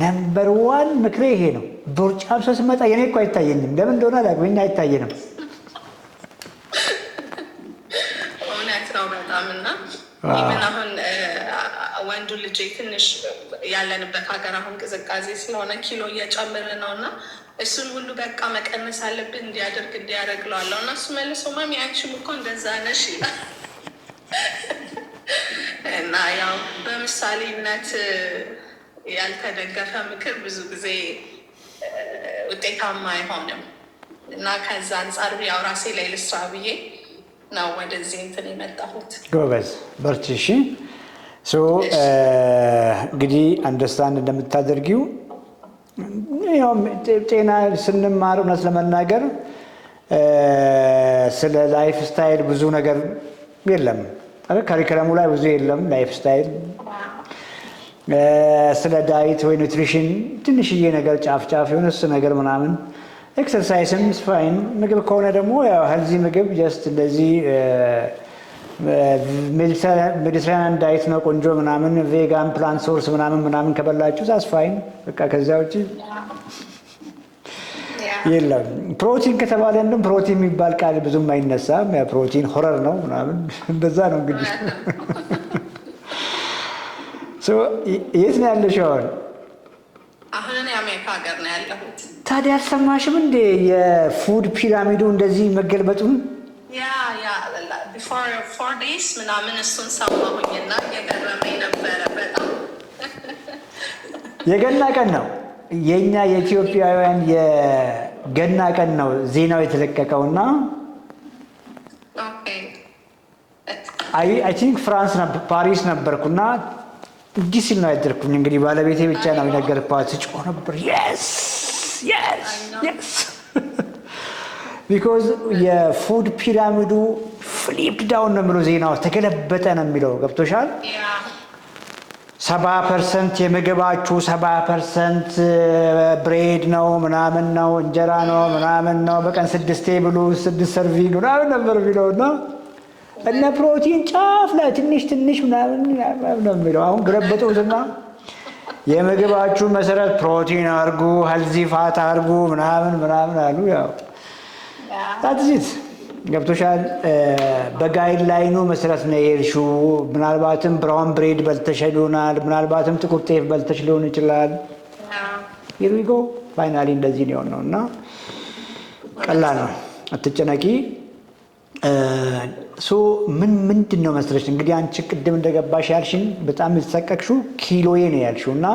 ነምበር 1 ምክሬ ይሄ ነው። ቦርጫም ሰው ሲመጣ የኔ እኮ አይታየኝም። ለምን እንደሆነ አላውቅም፣ አይታየንም። እውነት ነው በጣም እና ይህን አሁን ወንዱ ልጄ ትንሽ ያለንበት ሀገር አሁን ቅዝቃዜ ስለሆነ ኪሎ እየጨመረ ነው እና እሱን ሁሉ በቃ መቀነስ አለብን እንዲያደርግለዋለሁ እና እሱ መልሶ ማሚ አንቺም እኮ እንደዛ ነሽ ይላል እና ያው በምሳሌነት ያልተደገፈ ምክር ብዙ ጊዜ ውጤታማ አይሆንም እና ከዛ አንጻር ያው ራሴ ላይ ልስራ ብዬ ነው ወደዚህ እንትን የመጣሁት። ጎበዝ፣ በርቺ። እሺ፣ እንግዲህ አንደርስታንድ እንደምታደርጊው ያው ጤና ስንማር እውነት ለመናገር ስለ ላይፍ ስታይል ብዙ ነገር የለም። ካሪክለሙ ላይ ብዙ የለም ላይፍ ስታይል። ስለ ዳይት ወይ ኒውትሪሽን ትንሽዬ ነገር ጫፍ የሆነ እሱ ነገር ምናምን። ኤክሰርሳይስም ስፋይን። ምግብ ከሆነ ደግሞ ያው ሄልዚ ምግብ ጀስት እንደዚህ ሜዲትራኒያን ዳይት ነው ቆንጆ ምናምን። ቬጋን ፕላንት ሶርስ ምናምን ከበላችሁ ሳስፋይን በቃ። ከዚያ ውጭ የለም። ፕሮቲን ከተባለ እንደውም ፕሮቲን የሚባል ቃል ብዙም አይነሳም። ያ ፕሮቲን ሆረር ነው ምናምን እንደዛ ነው እንግዲህ። የት ነው ያለሽው አሁን? አሁን እኔ አሜሪካ ሀገር ነው ያለሁት። ታዲያ አልሰማሽም እንዴ የፉድ ፒራሚዱ እንደዚህ መገልበጡን? ያ ቢፎር 4 days ምናምን እሱን ሰማሁኝና የገረመኝ ነበረ በጣም። የገና ቀን ነው የኛ የኢትዮጵያውያን የገና ቀን ነው ዜናው የተለቀቀውና አይ ቲንክ ፍራንስ ፓሪስ ነበርኩና እንዲህ ሲል ነው ያደርኩኝ። እንግዲህ ባለቤቴ ብቻ ነው የነገርኳት። ስጮህ ነበር የስ ቢኮዝ የፉድ ፒራሚዱ ፍሊፕድ ዳውን ነው የሚለው ዜናው ተገለበጠ ነው የሚለው። ገብቶሻል? 70% የምግባችሁ 70% ብሬድ ነው ምናምን ነው እንጀራ ነው ምናምን ነው በቀን 6 ብሉ 6 ሰርቪንግ ምናምን ነበር የሚለው እና እነ ፕሮቲን ጫፍ ላይ ትንሽ ምናምን ነው የሚለው። አሁን ገለበጡትና የምግባችሁ መሰረት ፕሮቲን አርጉ፣ ሄልዚ ፋት አርጉ ምናምን አሉ። ያው ታትዚት ገብቶሻል። በጋይድ ላይኑ መሰረት ነው የሄድሽው። ምናልባትም ብራውን ብሬድ በልተሽ ይሆናል፣ ምናልባትም ጥቁር ጤፍ በልተሽ ሊሆን ይችላል። ይሩይጎ ፋይናሊ እንደዚህ ነው የሆነው እና ቀላል ነው፣ አትጨነቂ። ምንድን ነው መስለሽ እንግዲህ አንቺ ቅድም እንደገባሽ ያልሽኝ በጣም የተሰቀቅሽው ኪሎዬ ነው ያልሽው እና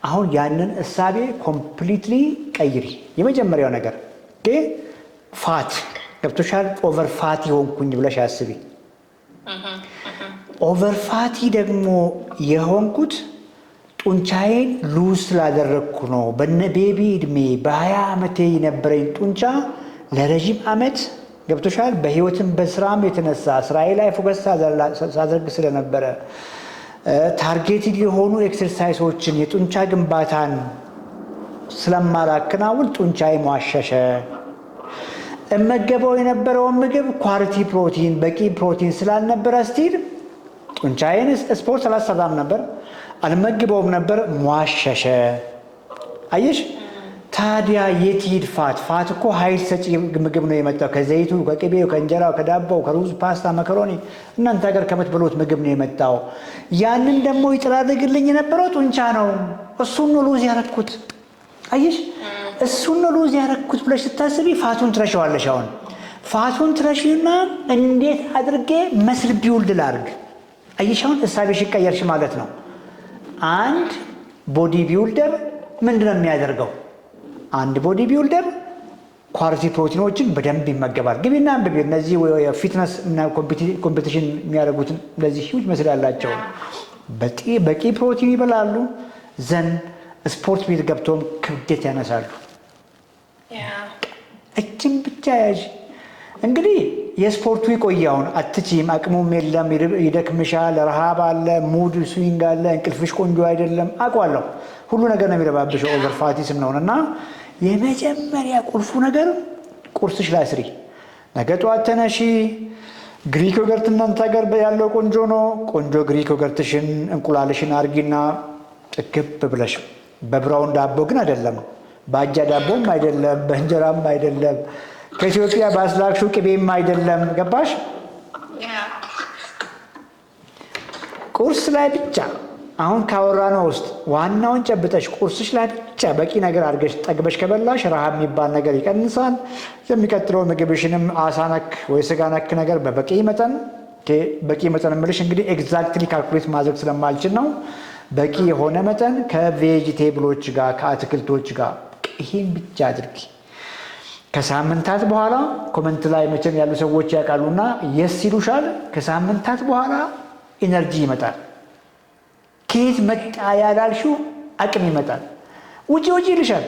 አሁን ያንን እሳቤ ኮምፕሊትሊ ቀይሪ። የመጀመሪያው ነገር ፋት ገብቶሻል። ኦቨር ፋቲ ሆንኩኝ ብለሽ አስቢ። ኦቨር ፋቲ ደግሞ የሆንኩት ጡንቻዬን ሉዝ ስላደረግኩ ነው። በነ ቤቢ እድሜ በ20 ዓመቴ የነበረኝ ጡንቻ ለረዥም ዓመት ገብቶሻል። በህይወትም በስራም የተነሳ ስራዬ ላይ ፎከስ ሳደርግ ስለነበረ ታርጌትድ የሆኑ ኤክሰርሳይሶችን የጡንቻ ግንባታን ስለማላከናውን ጡንቻዬ ሟሸሸ። እመገበው የነበረውን ምግብ ኳሊቲ ፕሮቲን በቂ ፕሮቲን ስላልነበረ ስቲል ጡንቻዬን ስፖርት አላሰራም ነበር፣ አልመግበውም ነበር። ሟሸሸ። አየሽ ታዲያ የት ይሄድ ፋት? ፋት እኮ ኃይል ሰጪ ምግብ ነው የመጣው ከዘይቱ፣ ከቅቤው፣ ከእንጀራው፣ ከዳቦው፣ ከሩዝ፣ ፓስታ፣ መከሮኒ እናንተ ሀገር ከምትበሉት ምግብ ነው የመጣው። ያንን ደግሞ ይጥራርግልኝ የነበረው ጡንቻ ነው። እሱን ነው ሉዝ ያረኩት። አየሽ እሱን ነው ሉዝ ያረኩት ብለሽ ስታስቢ ፋቱን ትረሻዋለሽ። አሁን ፋቱን ትረሺና እንዴት አድርጌ መስል ቢውልድ ላርግ? አየሽ አሁን እሳቤሽ ይቀየርሽ ማለት ነው። አንድ ቦዲ ቢውልደር ምንድን ነው የሚያደርገው? አንድ ቦዲ ቢውልደር ኳሊቲ ፕሮቲኖችን በደንብ ይመገባል። ግቢና አንብቢ። እነዚህ ፊትነስ እና ኮምፒቲሽን የሚያደርጉትን እነዚህ ሂውጅ መስል ያላቸው በቂ ፕሮቲን ይበላሉ። ዘን ስፖርት ቤት ገብቶም ክብደት ያነሳሉ። እችን ብቻ ያዥ። እንግዲህ የስፖርቱ ይቆያውን አትችም፣ አቅሙም የለም፣ ይደክምሻል፣ ረሃብ አለ፣ ሙድ ስዊንግ አለ፣ እንቅልፍሽ ቆንጆ አይደለም። አውቀዋለሁ ሁሉ ነገር ነው የሚረባብሸው። ኦቨርፋቲስም ነው እና የመጀመሪያ ቁልፉ ነገር ቁርስሽ ላይ ስሪ። ነገ ጠዋት ተነሺ፣ ግሪክ ዮገርት እናንተ ሀገር ያለው ቆንጆ ነው። ቆንጆ ግሪክ ዮገርትሽን እንቁላልሽን አርጊና ጥግብ ብለሽ፣ በብራውን ዳቦ ግን አይደለም፣ በአጃ ዳቦም አይደለም፣ በእንጀራም አይደለም፣ ከኢትዮጵያ ባስላክሹ ቅቤም አይደለም። ገባሽ? ቁርስ ላይ ብቻ አሁን ካወራነው ውስጥ ዋናውን ጨብጠሽ ቁርስሽ ላይ ብቻ በቂ ነገር አድርገሽ ጠግበሽ ከበላሽ ረሃብ የሚባል ነገር ይቀንሳል። የሚቀጥለው ምግብሽንም አሳ ነክ ወይ ስጋ ነክ ነገር በበቂ መጠን የምልሽ እንግዲህ ኤግዛክትሊ ካልኩሌት ማድረግ ስለማልችል ነው። በቂ የሆነ መጠን ከቬጂቴብሎች ጋር ከአትክልቶች ጋር ይሄን ብቻ አድርጊ። ከሳምንታት በኋላ ኮመንት ላይ መቼም ያሉ ሰዎች ያውቃሉና የስ ይሉሻል። ከሳምንታት በኋላ ኢነርጂ ይመጣል። ከየት መጣ ያላልሽው አቅም ይመጣል። ውጪ ይልሻል።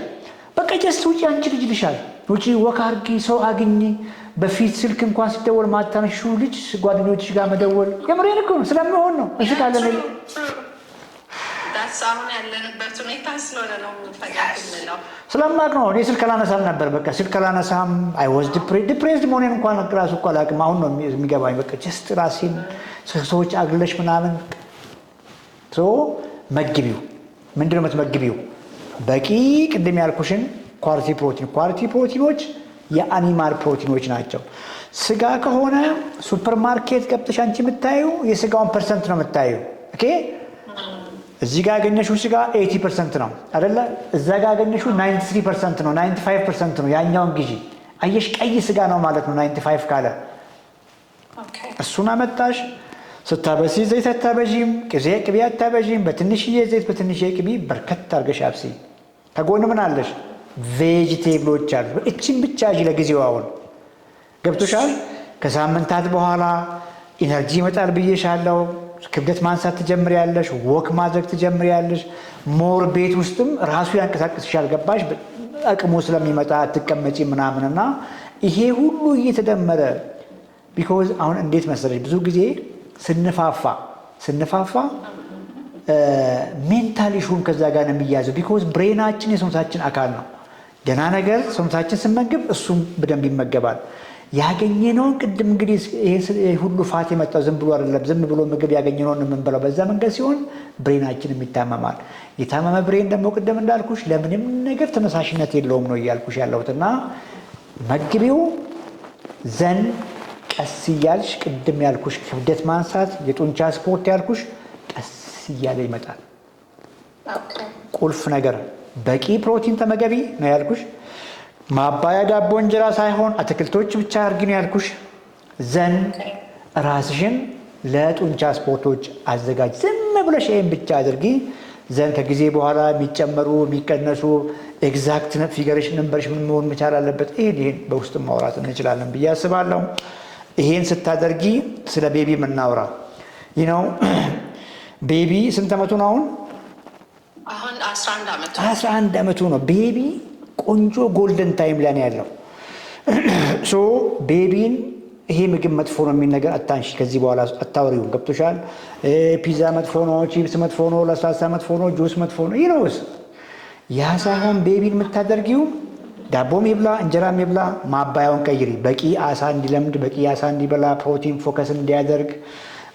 በቃ ጀስት ውጪ አንቺ ልጅ ይልሻል። ውጪ ወክ አድርጊ፣ ሰው አግኝ። በፊት ስልክ እንኳን ሲደወል ማታነሺው ልጅ ጓደኞችሽ ጋር መደወል የምሬን እኮ ነው። ስለሚሆን ነው እስካለን አሁን ያለንበት ሁኔታ ስለሆነ ነው የምንፈልገው። ስለማቅ ነው እኔ ስልክ አላነሳም ነበር። በቃ ስልክ አላነሳም። አይ ዋዝ ዲፕሬስድ መሆኔን እንኳን ራሱ እኮ አላውቅም። አሁን ነው የሚገባኝ። በቃ ጀስት ራሴን ሰዎች አግለሽ ምናምን መግቢው ምንድነው የምትመግቢው? በቂ ቅድም ያልኩሽን ኳሊቲ ፕሮቲኖች የአኒማል ፕሮቲኖች ናቸው። ስጋ ከሆነ ሱፐርማርኬት ገብተሽ አንቺ የምታዩ የስጋውን ፐርሰንት ነው የምታዩ። ኦኬ እዚህ ጋር ያገኘሽው ስጋ 80% ነው አይደለ? እዛ ጋር ያገኘሽው 93% ነው፣ 95% ነው። ያኛውን ግዢ። አየሽ ቀይ ስጋ ነው ማለት ነው 95 ካለ እሱን አመጣሽ። ስታበሲ ዘይት አታበዢም፣ ቅቤ አታበዢም። በትንሽዬ ዘይት በትንሽዬ ቅቤ በርከት አድርገሽ አብሲ። ከጎን ምን አለሽ? ቬጂቴብሎች አሉ። እችን ብቻ እጂ ለጊዜው። አሁን ገብቶሻል? ከሳምንታት በኋላ ኢነርጂ ይመጣል ብዬሻለሁ። ክብደት ማንሳት ትጀምሪያለሽ፣ ወክ ማድረግ ትጀምሪያለሽ። ሞር ቤት ውስጥም ራሱ ያንቀሳቅስሻል። ገባሽ? አቅሙ ስለሚመጣ አትቀመጪ ምናምንና ይሄ ሁሉ እየተደመረ ቢኮዝ አሁን እንዴት መሰለሽ ብዙ ጊዜ ስንፋፋ ሜንታል ኢሹም ከዛ ጋር ነው የሚያዘው። ቢኮዝ ብሬናችን የሰውነታችን አካል ነው። ገና ነገር ሰውነታችን ስንመግብ እሱም በደንብ ይመገባል። ያገኘነውን ቅድም እንግዲህ ይሄ ሁሉ ፋት የመጣው ዝም ብሎ አይደለም። ዝም ብሎ ምግብ ያገኘነውን የምንበላው በዛ መንገድ ሲሆን ብሬናችንም ይታመማል። የታመመ ብሬን ደግሞ ቅድም እንዳልኩሽ ለምንም ነገር ተነሳሽነት የለውም ነው እያልኩሽ ያለሁትና መግቢው ዘን ቀስ እያልሽ ቅድም ያልኩሽ ክብደት ማንሳት የጡንቻ ስፖርት ያልኩሽ ቀስ እያለ ይመጣል። ቁልፍ ነገር በቂ ፕሮቲን ተመገቢ ነው ያልኩሽ። ማባያ ዳቦ እንጀራ ሳይሆን አትክልቶች ብቻ አርጊ ነው ያልኩሽ። ዘን ራስሽን ለጡንቻ ስፖርቶች አዘጋጅ። ዝም ብለሽ ይሄን ብቻ አድርጊ። ዘን ከጊዜ በኋላ የሚጨመሩ የሚቀነሱ ኤግዛክት ፊገርሽ ነምበርሽ ምን መሆን መቻል አለበት። ይሄን በውስጥ ማውራት እንችላለን ብዬ አስባለሁ። ይሄን ስታደርጊ ስለ ቤቢ የምናወራ ነው። ቤቢ ስንት ዓመቱ ነው አሁን? አሁን 11 ዓመቱ 11 ዓመቱ ነው። ቤቢ ቆንጆ ጎልደን ታይም ላይ ነው ያለው። ሶ ቤቢን ይሄ ምግብ መጥፎ ነው የሚል ነገር አታንሺ። ከዚህ በኋላ አታወሪው። ገብቶሻል? ፒዛ መጥፎ ነው፣ ቺፕስ መጥፎ ነው፣ ለስላሳ መጥፎ ነው፣ ጁስ መጥፎ ነው። ይህ ነውስ ያ ሳይሆን ቤቢን የምታደርጊው ዳቦም ይብላ እንጀራም ይብላ፣ ማባያውን ቀይሪ። በቂ አሳ እንዲለምድ፣ በቂ አሳ እንዲበላ፣ ፕሮቲን ፎከስ እንዲያደርግ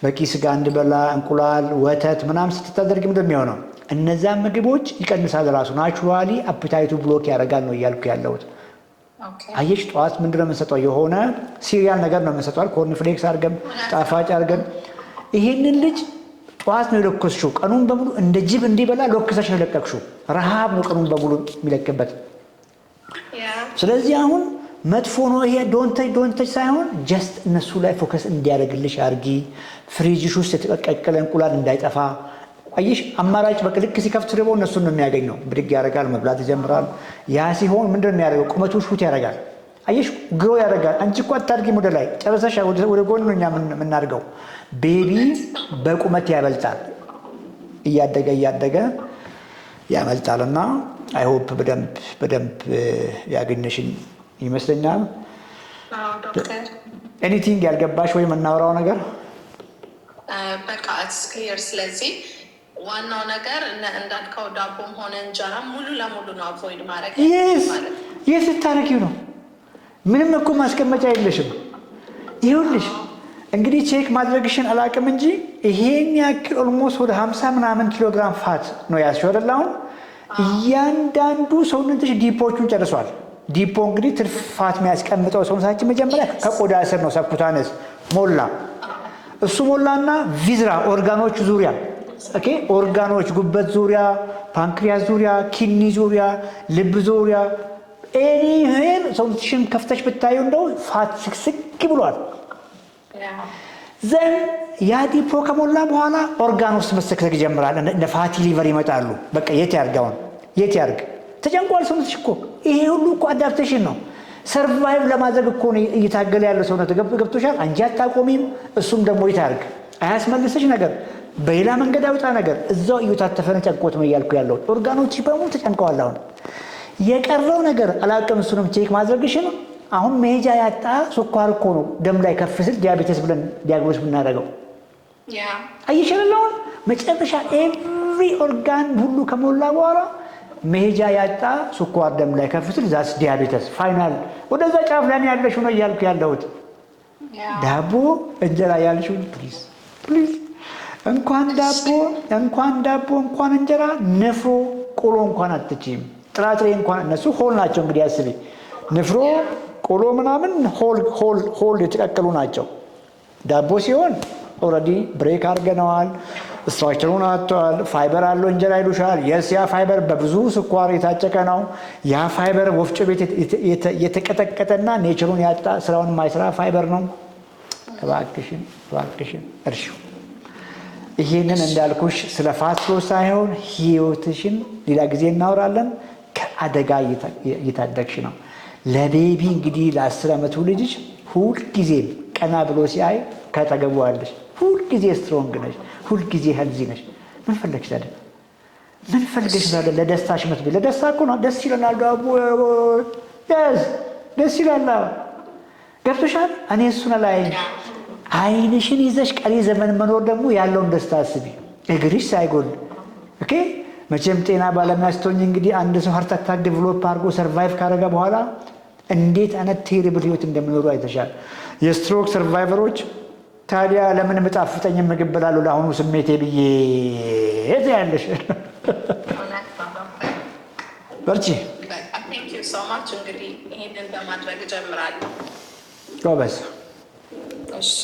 በቂ ስጋ እንድበላ እንቁላል፣ ወተት ምናምን ስትታደርግ ምንድን ነው የሚሆነው? እነዛን ምግቦች ይቀንሳል ራሱ ናቹራሊ አፕታይቱ ብሎክ ያደርጋል ነው እያልኩ ያለሁት። አየሽ ጠዋት ምንድን ነው የምንሰጠው? የሆነ ሲሪያል ነገር ነው የምንሰጠው፣ ኮርንፍሌክስ አድርገን ጣፋጭ አድርገን። ይሄንን ልጅ ጠዋት ነው የለኮስሽው፣ ቀኑን በሙሉ እንደ ጅብ እንዲበላ ሎክሰሽ ነው የለቀቅሽው። ረሃብ ነው ቀኑን በሙሉ የሚለቅበት። ስለዚህ አሁን መጥፎ ነው ይሄ ዶንተች ሳይሆን ጀስት እነሱ ላይ ፎከስ እንዲያደርግልሽ አድርጊ። ፍሪጅሽ ውስጥ የተቀቀለ እንቁላል እንዳይጠፋ። አየሽ አማራጭ በቃ ልክ ሲከፍት ደግሞ እነሱን ነው የሚያገኘው። ብድግ ያደርጋል፣ መብላት ይጀምራል። ያ ሲሆን ምንድን ነው የሚያደርገው? ቁመቱ ሹት ያደርጋል። አየሽ ግሮ ያደርጋል። አንቺ እኮ አታድጊም፣ ወደ ላይ ጨረሰሽ ወደ ጎን ነው እኛ የምናደርገው። ቤቢ በቁመት ያበልጣል፣ እያደገ ያመልጣልና አይሆፕ በደንብ ያገኘሽን ይመስለኛል። ኤኒቲንግ ያልገባሽ ወይም የምናወራው ነገር በቃ ክሊር። ስለዚህ ዋናው ነገር እንዳልከው ዳቦም ሆነ እንጀራ ሙሉ ለሙሉ ነው አቮይድ ማድረግ። የት ልታረጊው ነው? ምንም እኮ ማስቀመጫ የለሽም። ይኸውልሽ እንግዲህ ቼክ ማድረግሽን አላውቅም እንጂ ይሄን ያክል ኦልሞስት ወደ 50 ምናምን ኪሎግራም ፋት ነው ያዝሽው አይደል? አሁን እያንዳንዱ ሰውነትሽ ዲፖቹን ጨርሷል። ዲፖ እንግዲህ ትርፍ ፋት የሚያስቀምጠው ሰውነታችን መጀመሪያ ከቆዳ ስር ነው፣ ሰብኩታነስ ሞላ። እሱ ሞላና ቪዝራ ኦርጋኖች ዙሪያ ኦርጋኖች ጉበት ዙሪያ፣ ፓንክሪያስ ዙሪያ፣ ኪኒ ዙሪያ፣ ልብ ዙሪያ ኤኒሄን ሰውነትሽን ከፍተሽ ብታዩ እንደው ፋት ስቅስቅ ብሏል። ዘን ያ ዲፖ ከሞላ በኋላ ኦርጋን ውስጥ መሰክሰክ ይጀምራል። እንደ ፋቲ ሊቨር ይመጣሉ። በቃ የት ያርጋውን የት ያርግ? ተጨንቋል ሰውነትሽ እኮ። ይሄ ሁሉ እኮ አዳፕቴሽን ነው። ሰርቫይቭ ለማድረግ እኮ ነው እየታገለ ያለው ሰውነት። ገብቶሻል? አንቺ አታቆሚም፣ እሱም ደግሞ ይታርግ። አያስመልስሽ ነገር በሌላ መንገድ አውጣ ነገር እዛው እየታተፈ ነው ጨንቆት ነው እያልኩ ያለው። ኦርጋኖች በሙሉ ተጨንቀዋል። አሁን የቀረው ነገር አላውቅም፣ እሱንም ቼክ ማድረግሽ ነው። አሁን መሄጃ ያጣ ስኳር እኮ ነው ደም ላይ ከፍ ስል ዲያቤቴስ ብለን ዲያግኖስ ብናደርገው አይሸለለውን መጨረሻ ኤቭሪ ኦርጋን ሁሉ ከሞላ በኋላ መሄጃ ያጣ ስኳር ደም ላይ ከፍ ስል ዛስ ዲያቤቴስ ፋይናል ወደዛ ጫፍ ላይ ያለሽ ነው እያልኩ ያለሁት። ዳቦ እንጀራ ያልሽው ፕሊዝ እንኳን ዳቦ እንኳን እንጀራ ንፍሮ ቆሎ እንኳን አትችይም። ጥራጥሬ እንኳን እነሱ ሆል ናቸው እንግዲህ አስቢ። ንፍሮ ቆሎ ምናምን ሆል የተቀቀሉ ናቸው። ዳቦ ሲሆን ኦልሬዲ ብሬክ አድርገነዋል፣ ስትራክቸሩን አጥቷል። ፋይበር አለው እንጀራ ይሉሻል። የስ ያ ፋይበር በብዙ ስኳር የታጨቀ ነው። ያ ፋይበር ወፍጮ ቤት የተቀጠቀጠና ኔቸሩን ያጣ ስራውን የማይሰራ ፋይበር ነው። እባክሽን እርሺው። ይሄንን እንዳልኩሽ ስለ ፋስት ፉድ ሳይሆን ህይወትሽን ሌላ ጊዜ እናወራለን። ከአደጋ እየታደግሽ ነው። ለቤቢ እንግዲህ ለ10 ዓመቱ ልጅሽ ሁልጊዜም ቀና ብሎ ሲያይ ካጠገቡዋለሽ። ሁልጊዜ ስትሮንግ ነሽ፣ ሁልጊዜ ሄልዚ ነሽ። ምን ፈለግሽ ታዲያ? ምን ፈልገሽ ታዲያ? ለደስታሽ መትበይ ለደስታ እኮ ነው። ደስ ይለናል ዳቦ ደስ ይላል። ገብቶሻል? እኔ እሱን ላይ አይንሽን ይዘሽ ቀሪ ዘመን መኖር ደግሞ ያለውን ደስታ አስቢ። እግርሽ ሳይጎል መቼም ጤና ባለሙያ ስትሆኚ እንግዲህ አንድ ሰው ሃርት አታክ ዴቨሎፕ አድርጎ ሰርቫይቭ ካደረገ በኋላ እንዴት አይነት ቴሪብል ህይወት እንደሚኖሩ አይተሻል። የስትሮክ ሰርቫይቨሮች ታዲያ ለምን ምጣፍጠኝ ምግብ ብላለሁ ለአሁኑ ስሜቴ ብዬ ያለሽ በርቺ። እንግዲህ ይሄንን በማድረግ ጀምራለሁ። ጎበዝ። እሺ